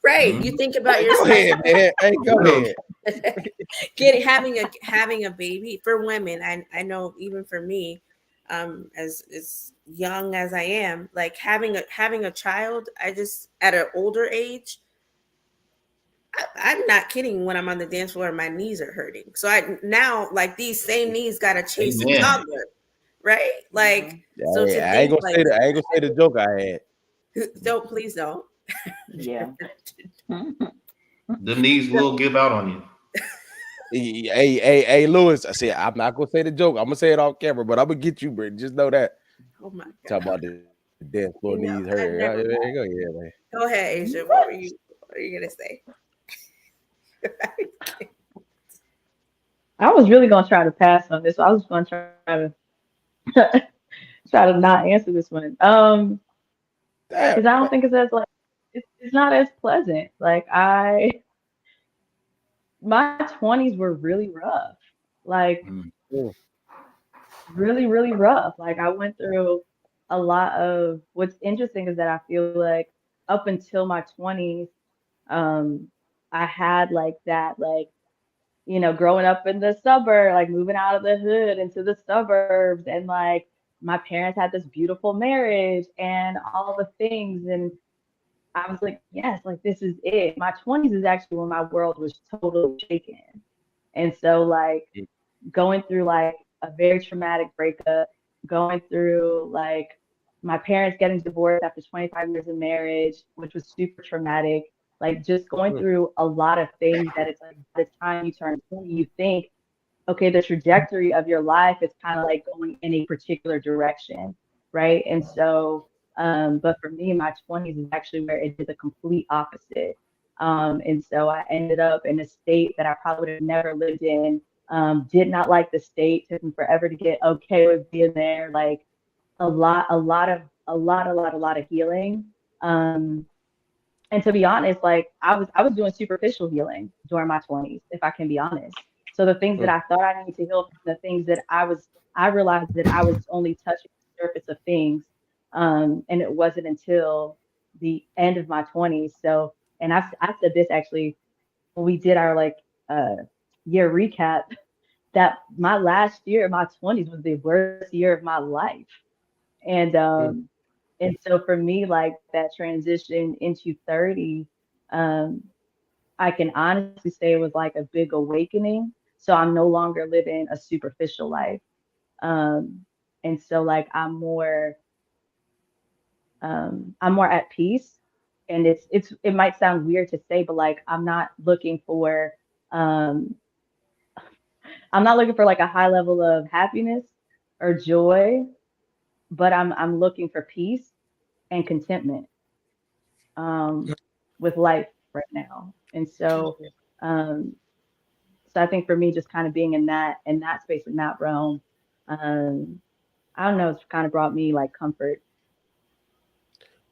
right? You think about Go yourself ahead, man. Hey, go ahead. having a baby for women. I know even for me, as young as I am, like having a child, I just at an older age. I'm not kidding when I'm on the dance floor and my knees are hurting. So I now like these same knees got to chase a Amen. toddler, right? Like so Hey, to I ain't think gonna like say that. I ain't gonna say the joke I had. please don't. Yeah. The knees will give out on you. Hey, Lewis. I said I'm not gonna say the joke. I'm gonna say it off camera, but I'm gonna get you, Britt. Just know that. Oh my Talk god! about the dance floor knees I hurt. never. Go ahead, man. Go ahead, Asia. What are you gonna say? I was really gonna try to pass on this. I was gonna try to try to not answer this one. Damn. Because I don't think it's as like it's not as pleasant. Like my 20s were really rough. Like Mm. really, really rough. Like I went through a lot of what's interesting is that I feel like up until my 20s, um, I had like that like growing up in the suburb, like moving out of the hood into the suburbs, and like my parents had this beautiful marriage and all the things. And I was like, yes, like this is it. My 20s is actually when my world was totally shaken. And so, like, going through like a very traumatic breakup, going through like my parents getting divorced after 25 years of marriage, which was super traumatic. Like just going through a lot of things that it's like by the time you turn 20, you think, okay, the trajectory of your life is kind of like going in a particular direction, right? And so, but for me, my 20s is actually where it did the complete opposite. And so I ended up in a state that I probably would have never lived in. Did not like the state. Took me forever to get okay with being there. Like a lot of healing. Um, and to be honest, like I was doing superficial healing during my 20s, if I can be honest. So the things that I thought I needed to heal from, the things that I realized that I was only touching the surface of things. And it wasn't until the end of my 20s. So, and I said this actually when we did our like year recap, that my last year, my 20s was the worst year of my life. And so for me, like that transition into 30, um, I can honestly say it was like a big awakening. So I'm no longer living a superficial life. Um, and so like I'm more at peace. And it might sound weird to say, but like um I'm not looking for like a high level of happiness or joy, but I'm looking for peace and contentment um with life right now. And so um So I think for me, just kind of being in that space, in that realm, I don't know, it's kind of brought me like comfort.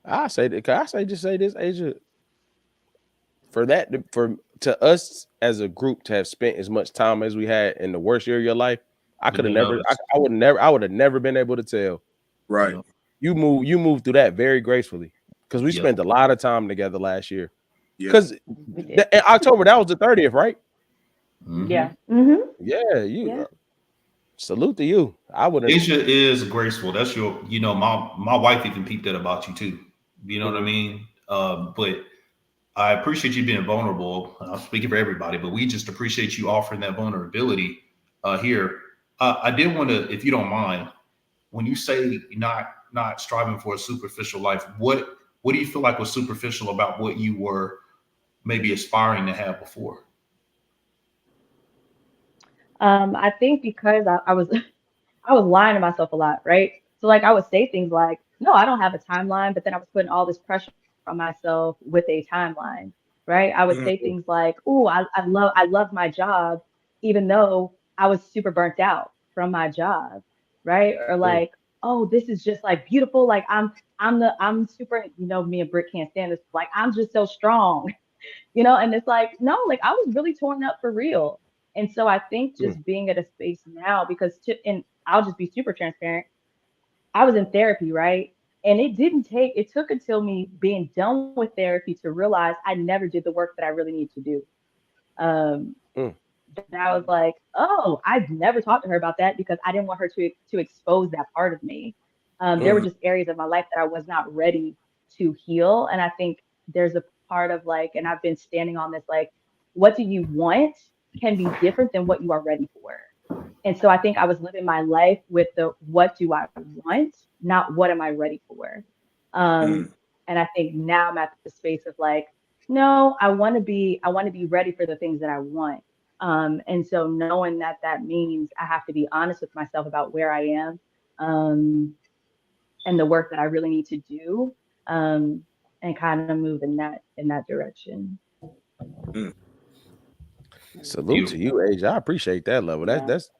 I say that. Can I say just say this, Asia? For that, to us as a group to have spent as much time as we had in the worst year of your life, I could have never. I would have never been able to tell. Right. You moved through that very gracefully because we spent a lot of time together last year. Because in October, that was the 30th, right? Yeah. Yeah. Salute to you. I would have. Asia is graceful. That's your, my wife even peeped that about you too. You know what I mean? But I appreciate you being vulnerable. I'm speaking for everybody, but we just appreciate you offering that vulnerability here. I did want to, if you don't mind, when you say not striving for a superficial life, what do you feel like was superficial about what you were maybe aspiring to have before? I think because I was I was lying to myself a lot, right? So like I would say things like, no, I don't have a timeline, but then I was putting all this pressure on myself with a timeline, right? I would say things like, oh, I love my job, even though I was super burnt out from my job, right? Or like, oh, this is just like beautiful. Like I'm super, me and Britt can't stand this. Like I'm just so strong, and it's like, no, like I was really torn up for real. And so I think just being at a space now, because and I'll just be super transparent. I was in therapy, right? And it took until me being done with therapy to realize I never did the work that I really need to do. And I was like, oh, I've never talked to her about that because I didn't want her to expose that part of me. There were just areas of my life that I was not ready to heal. And I think there's a part of like, and I've been standing on this, like, what do you want can be different than what you are ready for. And so I think I was living my life with the what do I want, not what am I ready for. And I think now I'm at the space of like, no, I want to be ready for the things that I want. And so knowing that means I have to be honest with myself about where I am, and the work that I really need to do, and kind of move in that direction. Salute to you, Age. I appreciate that level. That's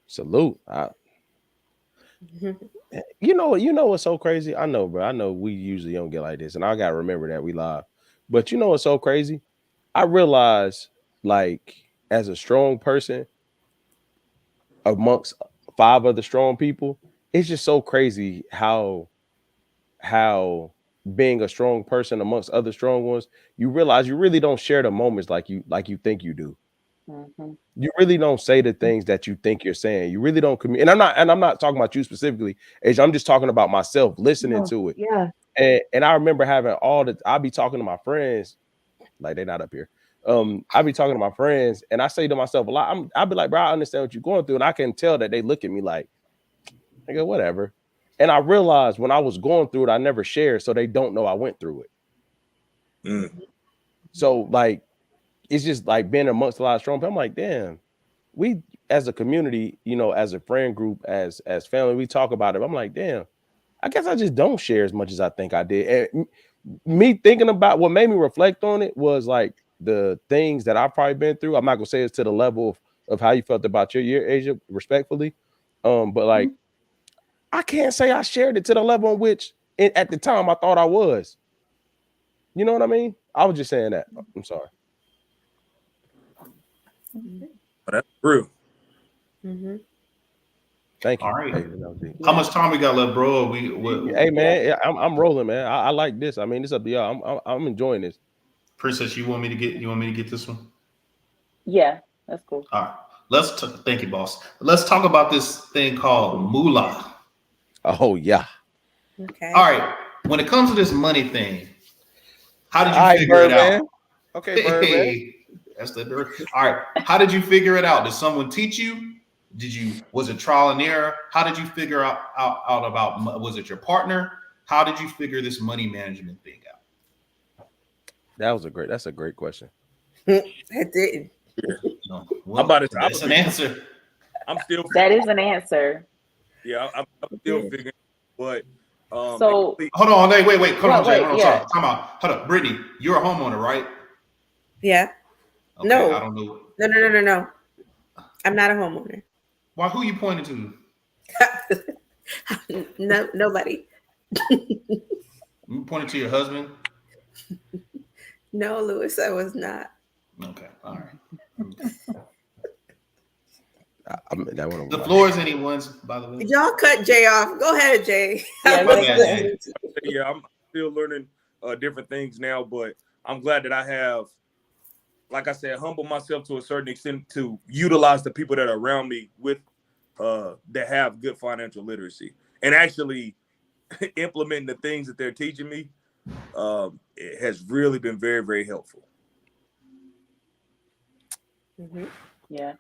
salute. You know what's so crazy? I know, bro. I know we usually don't get like this, and I gotta remember that we live. But you know what's so crazy? I realize, like, as a strong person amongst 5 other strong people, it's just so crazy how being a strong person amongst other strong ones, you realize you really don't share the moments like you think you do. You really don't say the things that you think you're saying. You really don't communicate. And I'm not talking about you specifically, Age. I'm just talking about myself listening to it. Yeah. And I remember having I'll be talking to my friends, like they're not up here. I'll be talking to my friends, and I say to myself a lot, I'll be like, bro, I understand what you're going through. And I can tell that they look at me like, nigga, whatever. And I realized when I was going through it, I never shared, so they don't know I went through it. So like, it's just like being amongst a lot of strong people. I'm like, damn, we as a community, as a friend group, as family, we talk about it. I'm like, damn, I guess I just don't share as much as I think I did. And me thinking about what made me reflect on it was like the things that I've probably been through. I'm not gonna say it's to the level of how you felt about your year, Asia, respectfully. But like, I can't say I shared it to the level in which at the time I thought I was. You know what I mean? I was just saying that. I'm sorry. That's true. Thank you. All right. Hey, how much time we got left, bro? Hey man, I'm rolling, man. I like this. I mean, it's up to y'all. I'm enjoying this. Princess, you want me to get this one? Yeah, that's cool. All right. Thank you, boss. Let's talk about this thing called moolah. Oh yeah. Okay. All right. When it comes to this money thing, how did you figure it out? Okay, Birdman. That's the dirt. All right. How did you figure it out? Did someone teach you? Was it trial and error? How did you figure out about, was it your partner? How did you figure this money management thing out? That's a great question. I didn't. No, I'm about to. That's an answer. I'm still. That is an answer. Yeah, I'm still figuring. But so hold on, wait. Hold on, yeah. sorry. Time out. Hold up, Brittany. You're a homeowner, right? Yeah. Okay, No. I don't know. No. I'm not a homeowner. Why? Who you pointing to? No, nobody. You pointing to your husband? No, Lewis, I was not. Okay, all right. The floor is anyone's, by the way. Y'all cut Jay off. Go ahead, Jay. Yeah, I'm still learning different things now, but I'm glad that I have, like I said, humble myself to a certain extent to utilize the people that are around me with that have good financial literacy and actually implementing the things that they're teaching me. It has really been very, very helpful. Mm-hmm. Yeah.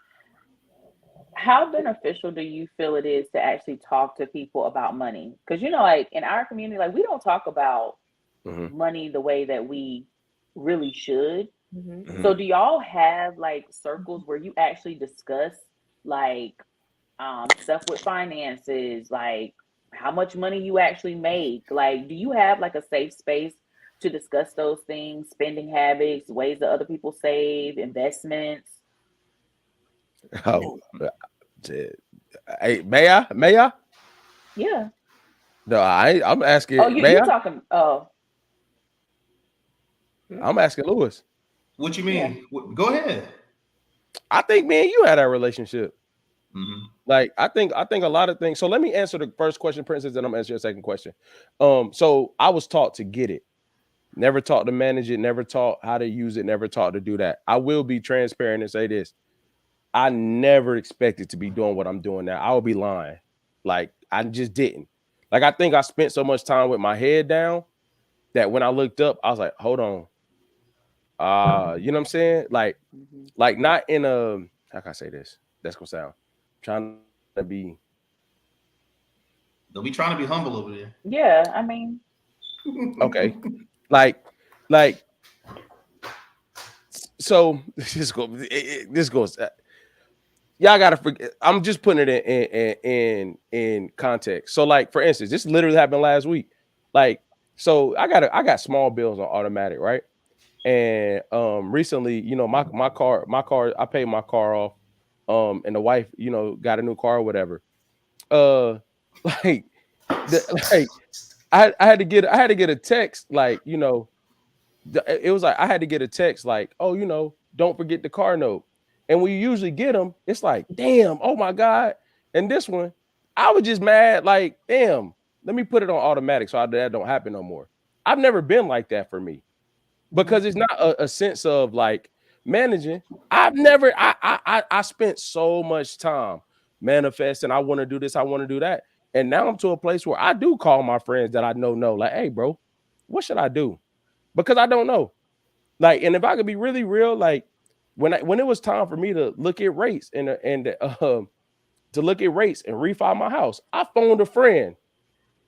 How beneficial do you feel it is to actually talk to people about money? Because, like in our community, like we don't talk about money the way that we really should. Mm-hmm. So do y'all have like circles where you actually discuss like stuff with finances, like how much money you actually make? Like, do you have like a safe space to discuss those things, spending habits, ways that other people save, investments? Oh, hey, may I? Yeah. No, I'm asking. Oh, you're talking. Oh, I'm asking Lewis. What you mean? Yeah. Go ahead. I think me and you had that relationship. Mm-hmm. Like I think a lot of things. So let me answer the first question, Princess, then I'm answering your second question. So I was taught to get it, never taught to manage it, never taught how to use it, never taught to do that. I will be transparent and say this. I never expected to be doing what I'm doing now. I would be lying. Like I just didn't. Like I think I spent so much time with my head down that when I looked up, I was like, hold on. You know what I'm saying? Like not in a, how can I say this? That's gonna sound trying to be. They'll be trying to be humble over there. Yeah, I mean. Okay. like so this goes. Y'all gotta forget. I'm just putting it in context. So, like for instance, this literally happened last week. Like, so I got small bills on automatic, right? And recently, my car, I paid my car off. And the wife, got a new car or whatever. I had to get a text, like, it was like I had to get a text like, oh, don't forget the car note. And when you usually get them, it's like, damn, oh my God. And this one, I was just mad, like, damn, let me put it on automatic so that don't happen no more. I've never been like that for me because it's not a sense of like managing. I spent so much time manifesting. I want to do this, I want to do that. And now I'm to a place where I do call my friends that I know, like, hey, bro, what should I do? Because I don't know. Like, and if I could be really real, like, when it was time for me to look at rates and to look at rates and refi my house, I phoned a friend,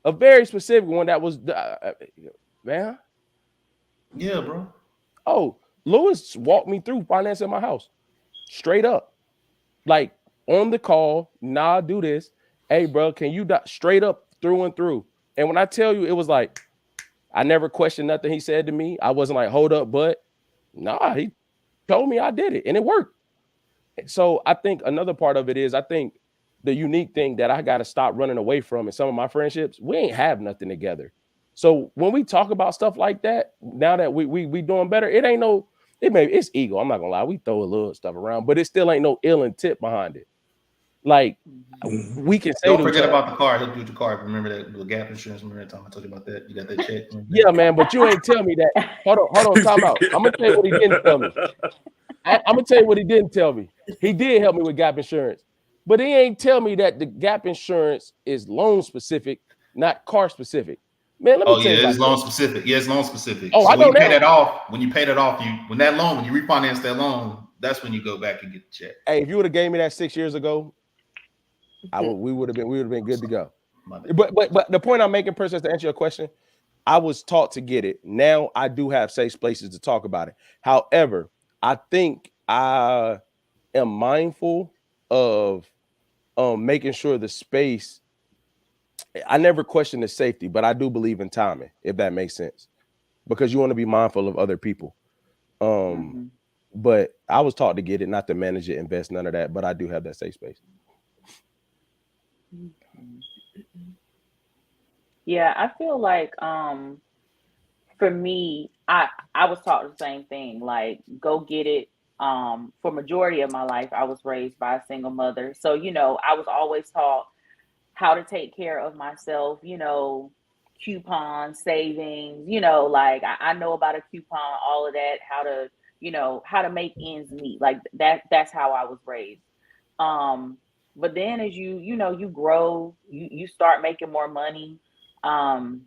a very specific one that was man. Yeah, bro. Oh, Lewis walked me through financing my house, straight up, like on the call. Nah, do this. Hey, bro, can you straight up through and through? And when I tell you, it was like I never questioned nothing he said to me. I wasn't like, hold up, but nah, he told me I did it and it worked. So I think another part of it is I think the unique thing that I got to stop running away from in some of my friendships, we ain't have nothing together. So when we talk about stuff like that, now that we doing better, it's ego. I'm not gonna lie, we throw a little stuff around, but it still ain't no ill intent behind it. Like we can say, don't forget about the car. He'll do the car. Remember that the gap insurance? Remember that time I told you about that? You got that check? Yeah, man. But you ain't tell me that. Hold on, time out. I'm gonna tell you what he didn't tell me. I'm gonna tell you what he didn't tell me. He did help me with gap insurance, but he ain't tell me that the gap insurance is loan specific, not car specific. Man, let me tell you. It's loan specific. Yeah, it's loan specific. Oh, so I know when you pay that off, when you refinance that loan, that's when you go back and get the check. Hey, if you would have gave me that 6 years ago, we would have been good to go. But the point I'm making, Princess, to answer your question, I was taught to get it. Now I do have safe places to talk about it. However, I think I am mindful of making sure the space. I never question the safety, but I do believe in timing, if that makes sense, because you want to be mindful of other people. But I was taught to get it, not to manage it, invest, none of that. But I do have that safe space. Yeah, I feel like for me, I was taught the same thing, like go get it. For majority of my life, I was raised by a single mother. So, I was always taught how to take care of myself, coupon savings, like I know about a coupon, all of that, how to make ends meet. Like that's how I was raised. But then as you grow, you start making more money. Um,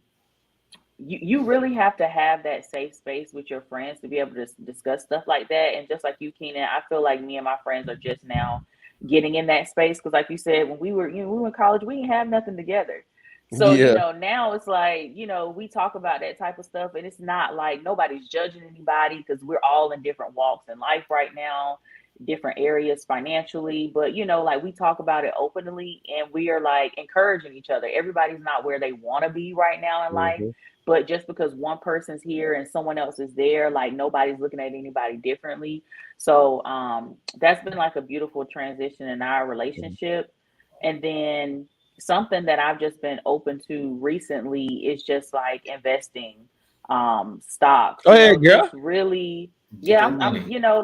you really have to have that safe space with your friends to be able to discuss stuff like that. And just like you, Keenan, I feel like me and my friends are just now getting in that space because, like you said, when we were in college, we didn't have nothing together. So now it's like we talk about that type of stuff, and it's not like nobody's judging anybody because we're all in different walks in life right now, different areas financially. But like we talk about it openly, and we are like encouraging each other. Everybody's not where they want to be right now in life. But just because one person's here and someone else is there, like nobody's looking at anybody differently. So that's been like a beautiful transition in our relationship. And then something that I've just been open to recently is just like investing stocks. Go ahead, girl. Just really, I'm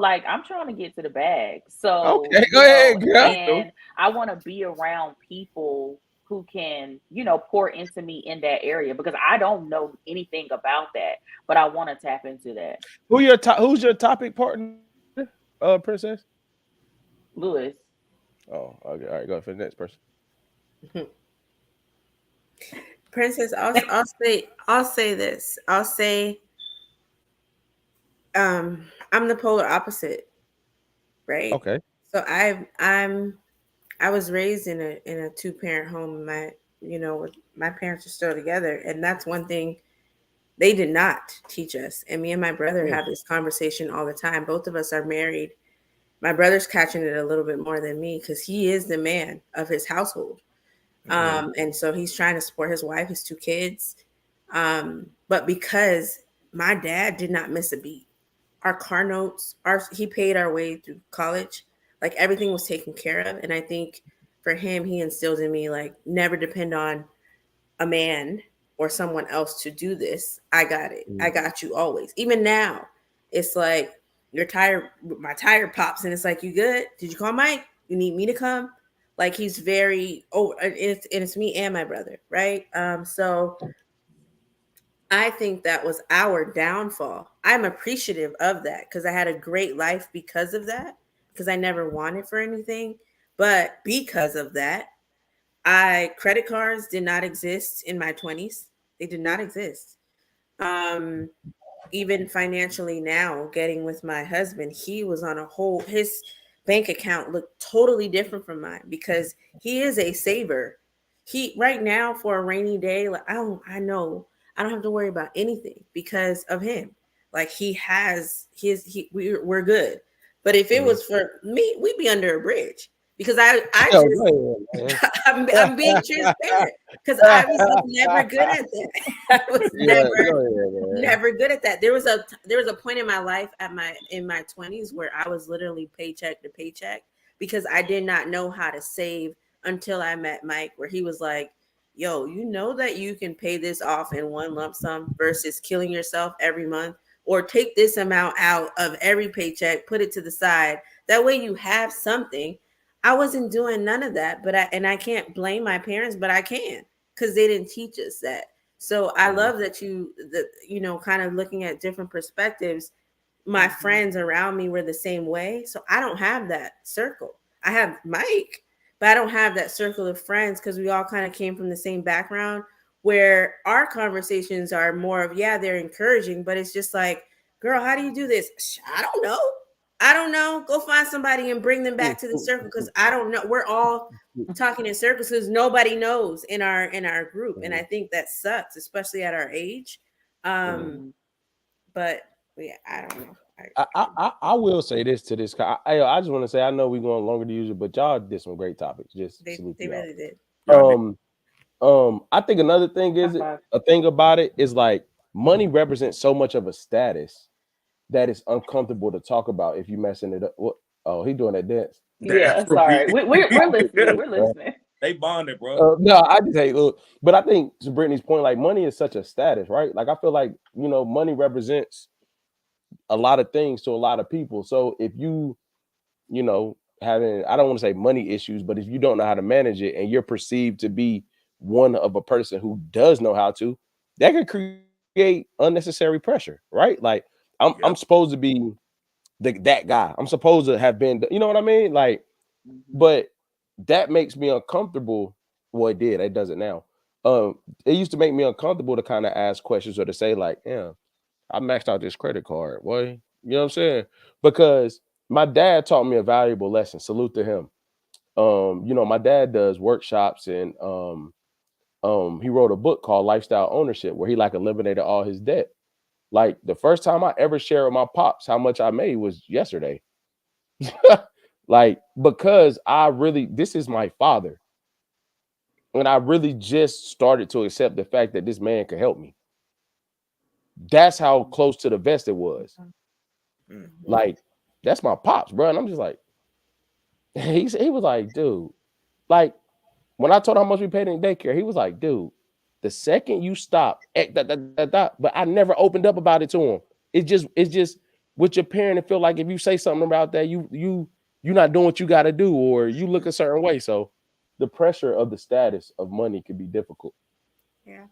like I'm trying to get to the bag. So okay, go ahead, girl. And I want to be around people who can, pour into me in that area because I don't know anything about that, but I want to tap into that. Who's your topic partner, Princess? Lewis. Oh, okay. All right, go for the next person. Princess, I'll say this. I'll say I'm the polar opposite, right? Okay. So I was raised in a 2-parent home. My parents are still together, and that's one thing they did not teach us. And me and my brother have this conversation all the time. Both of us are married. My brother's catching it a little bit more than me because he is the man of his household. And so he's trying to support his wife, his 2 kids. But because my dad did not miss a beat, our car notes, he paid our way through college. Like everything was taken care of. And I think for him, he instilled in me, like, never depend on a man or someone else to do this. I got it. I got you always. Even now, it's like my tire pops and it's like, you good? Did you call Mike? You need me to come? Like he's very, it's me and my brother. Right. So I think that was our downfall. I'm appreciative of that because I had a great life because of that, because I never wanted for anything. But because of that, credit cards did not exist in my 20s. They did not exist. Even financially now, getting with my husband, he was on his bank account looked totally different from mine because he is a saver. He right now for a rainy day, like I know I don't have to worry about anything because of him. Like we're good. But if it was for me, we'd be under a bridge because I'm being transparent because I was never good at that. I was never good at that. There was a point in my life in my 20s where I was literally paycheck to paycheck because I did not know how to save until I met Mike, where he was like, yo, you know that you can pay this off in one lump sum versus killing yourself every month, or take this amount out of every paycheck, put it to the side. That way you have something. I wasn't doing none of that, but I can't blame my parents, but I can because they didn't teach us that. So I love that kind of looking at different perspectives. My friends around me were the same way. So I don't have that circle. I have Mike, but I don't have that circle of friends because we all kind of came from the same background where our conversations are more of, they're encouraging, but it's just like, girl, how do you do this? I don't know. Go find somebody and bring them back to the circle because I don't know. We're all talking in circles because nobody knows in our group. And I think that sucks, especially at our age. But I don't know. I will say this to this. I just want to say, I know we're going longer than usual, but y'all did some great topics. They really did. I think another thing is a thing about it is like money represents so much of a status that is uncomfortable to talk about if you messing it up. What? Oh, he doing that dance. Yeah, That's what sorry. we We're listening. We're listening. they bonded, bro. No, I just hate look, but I think to Brittany's point, like money is such a status, right? Like I feel like money represents a lot of things to a lot of people. So if having, I don't want to say money issues, but if you don't know how to manage it and you're perceived to be one of a person who does know how to, that can create unnecessary pressure, right? Like I'm supposed to be that guy. I'm supposed to have been, you know what I mean? Like, but that makes me uncomfortable. Well, it did. It does it now. It used to make me uncomfortable to kind of ask questions or to say like, yeah, I maxed out this credit card. Boy, you know what I'm saying? Because my dad taught me a valuable lesson. Salute to him. My dad does workshops and he wrote a book called Lifestyle Ownership where he like eliminated all his debt. Like the first time I ever shared with my pops how much I made was yesterday. Like, because this is my father. And I really just started to accept the fact that this man could help me. That's how close to the vest it was. Like, that's my pops, bro. And I'm just like, he was like, dude, like when I told him how much we paid in daycare, he was like, dude, the second you stop, but I never opened up about it to him. It's just with your parent, it feel like if you say something about that, you're not doing what you got to do, or you look a certain way. So the pressure of the status of money could be difficult. Yeah.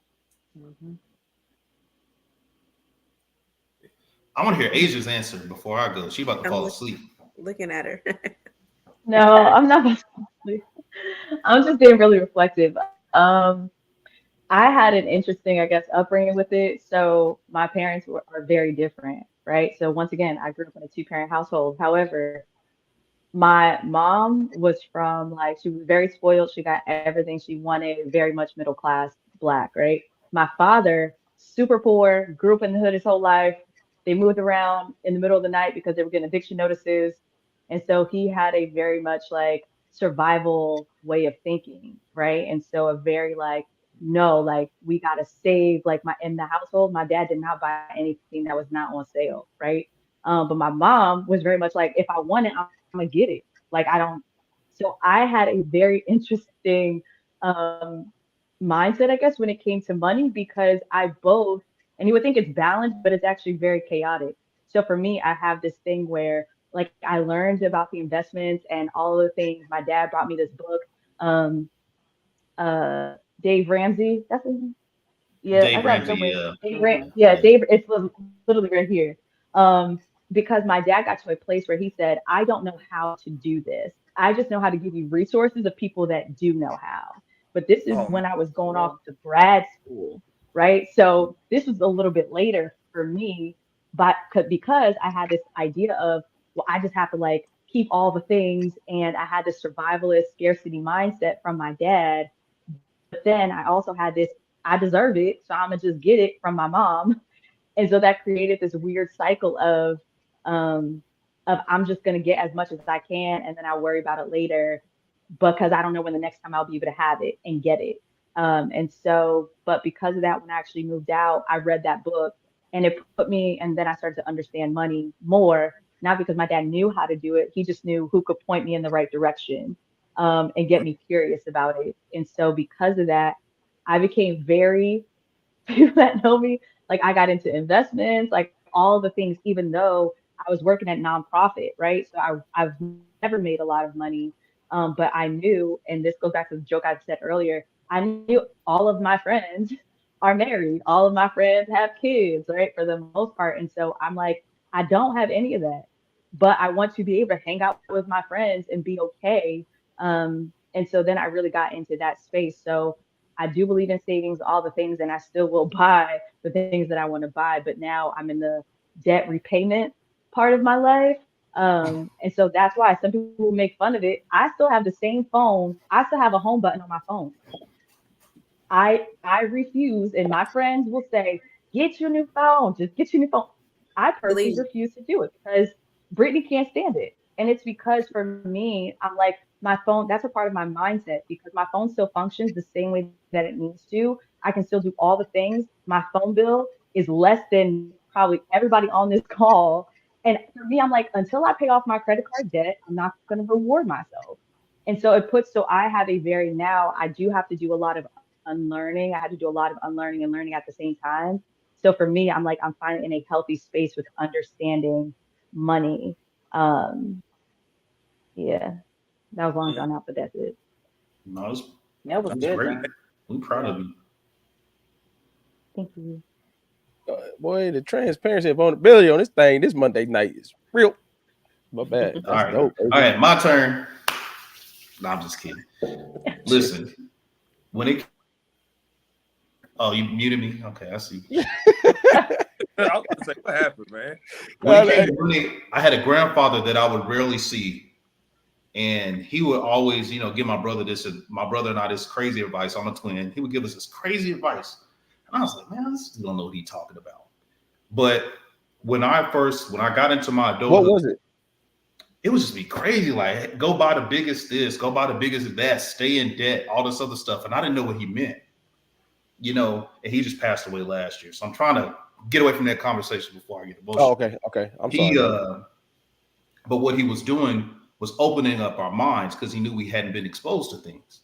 I want to hear Asia's answer before I go. She about to fall asleep. Looking at her. No, I'm not about to fall asleep. I'm just being really reflective. I had an interesting, I guess, upbringing with it. So my parents are very different, right? So once again, I grew up in a two-parent household. However, my mom was from like she was very spoiled. She got everything she wanted, very much middle class, black, right? My father, super poor, grew up in the hood his whole life. They moved around in the middle of the night because they were getting eviction notices. And so he had a very much like survival way of thinking, right? And so a very like, no, like we gotta save. Like my in the household, my dad did not buy anything that was not on sale, right? But my mom was very much like, if I want it, I'm gonna get it. Like I don't. So I had a very interesting um, mindset, I guess, when it came to money because I both, and you would think it's balanced, but it's actually very chaotic. So for me, I have this thing where like I learned about the investments and all of the things. My dad brought me this book, um, Dave Ramsey. That's his name. Yeah, I Dave got it Ramsey, somewhere. yeah. Yeah, Dave. It's literally right here. Because my dad got to a place where he said, "I don't know how to do this. I just know how to give you resources of people that do know how." But this is when I was going off to grad school, right? So this was a little bit later for me, but because I had this idea of, well, I just have to like keep all the things, and I had this survivalist scarcity mindset from my dad. But then I also had this, I deserve it, so I'm gonna just get it from my mom. And so that created this weird cycle um I'm just gonna get as much as I can and then I'll worry about it later because I don't know when the next time I'll be able to have it and get it. And so, but because of that, when I actually moved out, I read that book and it put me, and then I started to understand money more, not because my dad knew how to do it, he just knew who could point me in the right direction and get me curious about it. And so because of that, I became very people that know me, like I got into investments, like all the things, even though I was working at nonprofit, right? So I've never made a lot of money. But I knew, and this goes back to the joke I said earlier, I knew all of my friends are married, all of my friends have kids, right? For the most part. And so I'm like, I don't have any of that, but I want to be able to hang out with my friends and be okay. And so then I really got into that space. So I do believe in savings, all the things, and I still will buy the things that I want to buy. But now I'm in the debt repayment part of my life. And so that's why some people make fun of it. I still have the same phone. I still have a home button on my phone. I refuse, and my friends will say, "Get your new phone. Just get your new phone." I personally Believe. refuse to do it because Brittany can't stand it, and it's because for me, I'm like my phone. That's a part of my mindset because my phone still functions the same way that it needs to. I can still do all the things. My phone bill is less than probably everybody on this call. And for me, I'm like, until I pay off my credit card debt, I'm not going to reward myself. And so so I have now I do have to do a lot of unlearning. I had to do a lot of unlearning and learning at the same time. So for me, I'm like, I'm finally in a healthy space with understanding money. Yeah, that was long drawn out, but that's it. No, That was good. great. We're proud of you. Thank you. Boy, the transparency and vulnerability on this thing this Monday night is real. My bad. That's All right. dope, All right, my turn. No, I'm just kidding. Listen, when it you muted me? Okay, I see. I was gonna say, what happened, man? When it came to money, I had a grandfather that I would rarely see. And he would always, give my brother and I this crazy advice. I'm a twin. He would give us this crazy advice. And I was like, man, this don't know what he's talking about. But when I got into my adulthood, what was it? It would just be crazy. Like, go buy the biggest this, go buy the biggest that, stay in debt, all this other stuff. And I didn't know what he meant, and he just passed away last year. So I'm trying to get away from that conversation before I get emotional. Oh, okay. I'm sorry. But what he was doing was opening up our minds because he knew we hadn't been exposed to things.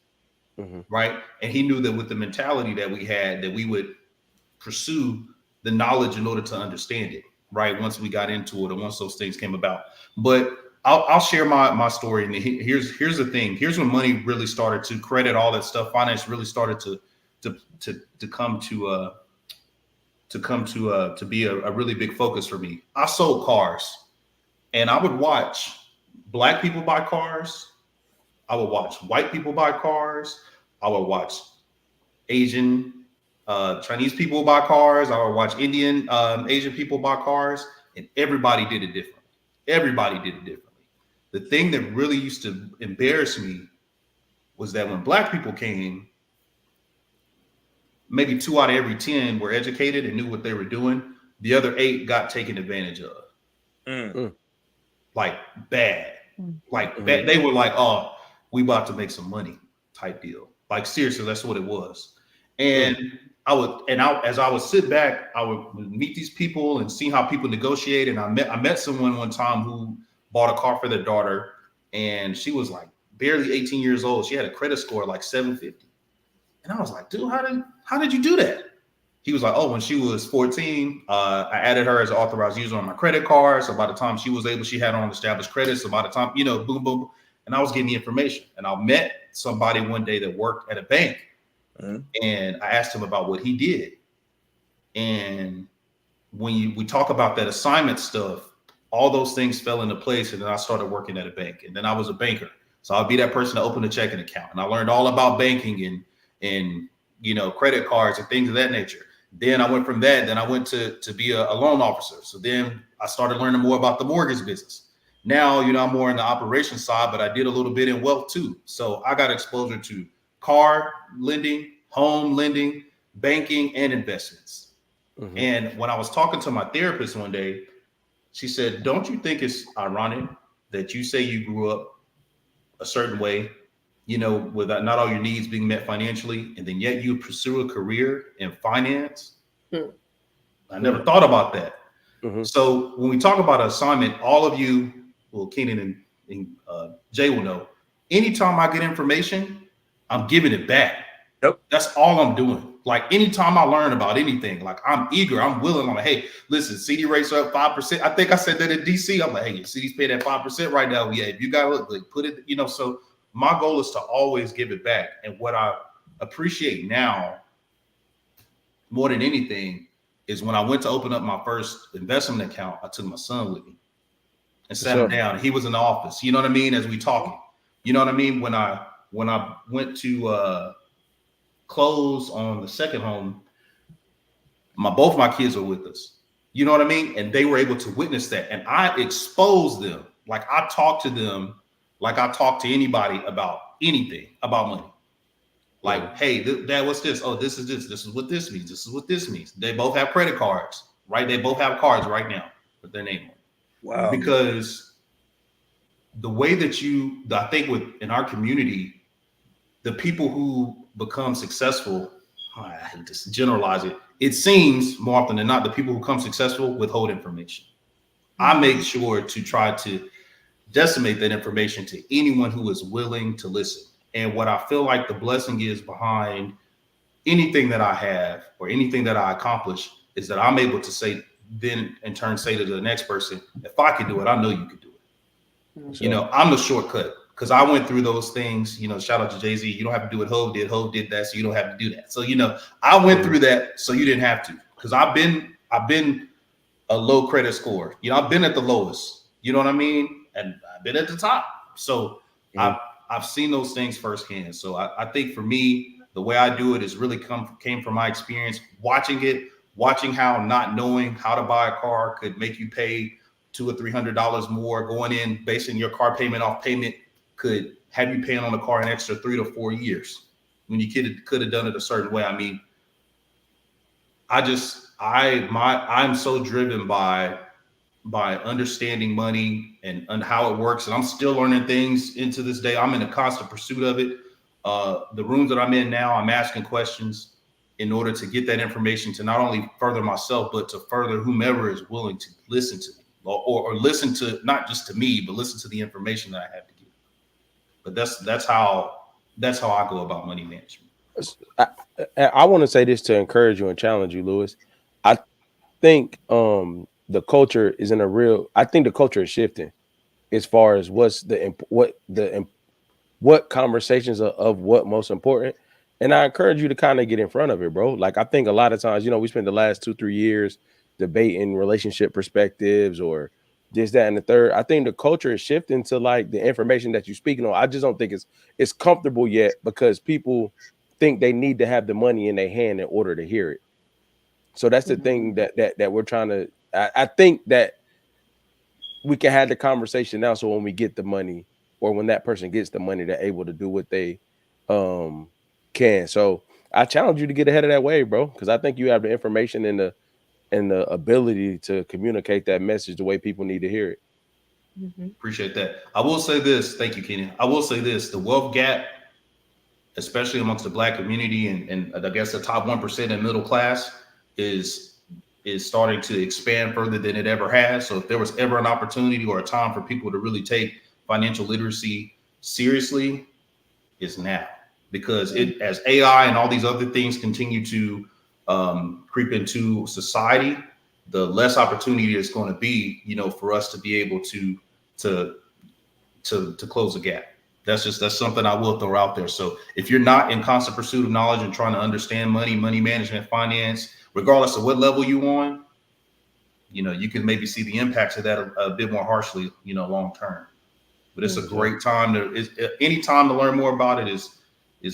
Mm-hmm. Right. And he knew that with the mentality that we had, that we would pursue the knowledge in order to understand it. Right. Once we got into it and once those things came about. But I'll share my story. And here's the thing. Here's when money really started to credit, all that stuff. Finance really started to come to be a really big focus for me. I sold cars and I would watch Black people buy cars. I would watch white people buy cars. I would watch Asian, Chinese people buy cars. I would watch Indian, Asian people buy cars, and everybody did it differently. The thing that really used to embarrass me was that when Black people came, maybe 2 out of every 10 were educated and knew what they were doing. The other 8 got taken advantage of. Like bad. Like bad. They were like, oh, we about to make some money type deal. Like seriously, that's what it was. And as I would sit back, I would meet these people and see how people negotiate. And I met someone one time who bought a car for their daughter, and she was like barely 18 years old. She had a credit score like 750. And I was like, dude, how did you do that? He was like, oh, when she was 14, I added her as an authorized user on my credit card. So by the time she was able, she had on established credit. So by the time, boom, boom. And I was getting the information. And I met somebody one day that worked at a bank. And I asked him about what he did. And when we talk about that assignment stuff, all those things fell into place. And then I started working at a bank. And then I was a banker. So I'd be that person to open a checking account. And I learned all about banking and credit cards and things of that nature. Then I went from that. Then I went to be a loan officer. So then I started learning more about the mortgage business. Now, I'm more in the operations side, but I did a little bit in wealth too. So I got exposure to car lending, home lending, banking, and investments. And when I was talking to my therapist one day, she said, don't you think it's ironic that you say you grew up a certain way, with not all your needs being met financially, and then yet you pursue a career in finance? I never thought about that. So when we talk about an assignment, all of you, well, Keenan and Jay will know, anytime I get information, I'm giving it back. Yep. That's all I'm doing. Like anytime I learn about anything, like I'm eager, I'm willing. I'm like, hey, listen, CD rates are up 5%. I think I said that in DC. I'm like, hey, your CD's paid at 5% right now. Yeah, if you got to like, put it, so my goal is to always give it back. And what I appreciate now more than anything is when I went to open up my first investment account, I took my son with me and sat him down. He was in the office, you know what I mean? As we talking, you know what I mean? When I went to close on the second home, both my kids were with us, you know what I mean? And they were able to witness that. And I exposed them. Like I talked to them like I talk to anybody about anything about money. Like, hey, Dad, what's this? Oh, this is this. This is what this means. This is what this means. They both have credit cards, right? They both have cards right now with their name on it. Wow. Because the way that I think in our community, the people who become successful, I hate to generalize it. It seems more often than not the people who come successful withhold information. I make sure to try to decimate that information to anyone who is willing to listen. And what I feel like the blessing is behind anything that I have or anything that I accomplish is that I'm able to say, then in turn say to the next person, if I could do it, I know you could do it. Sure. You know, I'm the shortcut because I went through those things. You know, shout out to Jay-Z. You don't have to do what Hov did. Hov did that, so you don't have to do that. So, you know, I went through that, so you didn't have to. Because I've been a low credit score. You know, I've been at the lowest. You know what I mean? And I've been at the top. So I've seen those things firsthand. So I think for me, the way I do it is really came from my experience watching how not knowing how to buy a car could make you pay $200 or $300 more. Going in, basing your car payment off payment could have you paying on the car an extra 3 to 4 years when you could have done it a certain way. I mean, I'm so driven by understanding money and how it works, and I'm still learning things into this day. I'm in a constant pursuit of it. The rooms that I'm in now, I'm asking questions in order to get that information to not only further myself, but to further whomever is willing to listen to me or listen to not just to me, but listen to the information that I have to give. But that's how I go about money management. I want to say this to encourage you and challenge you, Lewis. I think the culture is I think the culture is shifting as far as what conversations are of what most important. And I encourage you to kind of get in front of it, bro. Like, I think a lot of times, you know, we spend the last 2-3 years debating relationship perspectives or this, that, and the third. I think the culture is shifting to like the information that you're speaking on. I just don't think it's comfortable yet because people think they need to have the money in their hand in order to hear it. So that's the thing that we're trying to. I think that we can have the conversation now. So when we get the money, or when that person gets the money, they're able to do what they can. So I challenge you to get ahead of that wave, bro, because I think you have the information and the ability to communicate that message the way people need to hear it. Appreciate that. I will say this. Thank you, Kenny. I will say this: the wealth gap, especially amongst the Black community and I guess the top 1% in middle class, is starting to expand further than it ever has. So if there was ever an opportunity or a time for people to really take financial literacy seriously, it's now, because as AI and all these other things continue to creep into society, the less opportunity it's going to be, you know, for us to be able to close the gap. That's something I will throw out there. So if you're not in constant pursuit of knowledge and trying to understand money management, finance, regardless of what level you on, you know, you can maybe see the impacts of that a bit more harshly, you know, long term. But it's a great time any time to learn more about it is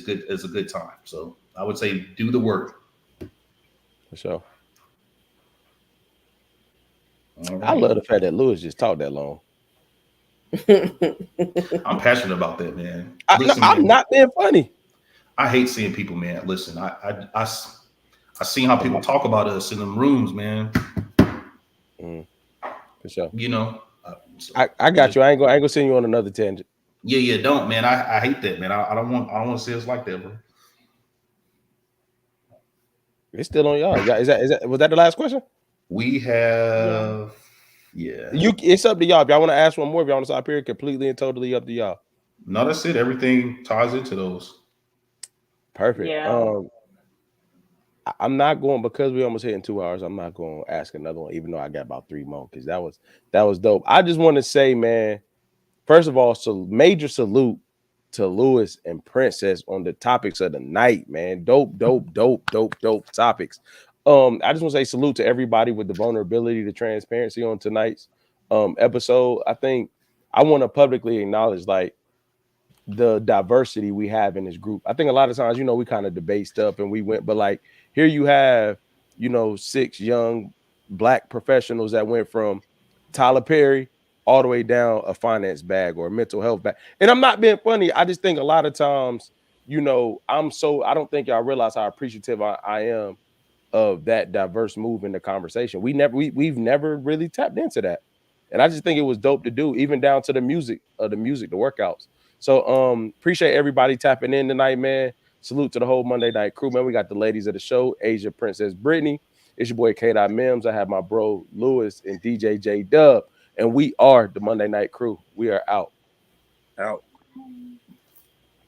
good. It's a good time. So I would say do the work. For sure. Right. I love the fact that Lewis just talked that long. I'm passionate about that, man. I'm not being funny. I hate seeing people, man. Listen, I seen how people talk about us in them rooms, man. For sure. You know, I got you. I ain't gonna send you on another tangent. Yeah, don't, man. I hate that, man. I don't want to see us like that, bro. It's still on y'all. Was that the last question? We have, yeah. It's up to y'all. If y'all want to ask one more, if y'all want to stop here, completely and totally up to y'all. No, that's it. Everything ties into those. Perfect. Yeah. I'm not going, because we almost hitting 2 hours. I'm not going to ask another one, even though I got about 3 more, because that was dope. I just want to say, man, first of all, so major salute to Lewis and Princess on the topics of the night, man. Dope topics. I just want to say salute to everybody with the vulnerability, the transparency on tonight's episode. I think I want to publicly acknowledge like the diversity we have in this group. I think a lot of times, you know, we kind of debate stuff and we went, but like here you have, you know, 6 young Black professionals that went from Tyler Perry all the way down a finance bag or a mental health bag. And I'm not being funny. I just think a lot of times, you know, I don't think y'all realize how appreciative I am of that diverse move in the conversation. We've never really tapped into that. And I just think it was dope to do, even down to the music, the workouts. So appreciate everybody tapping in tonight, man. Salute to the whole Monday Night Crew, man. We got the ladies of the show, Asia, Princess Brittany. It's your boy K. Mims. I have my bro Lewis and DJ J Dub, and we are the Monday Night Crew. We are out. Out.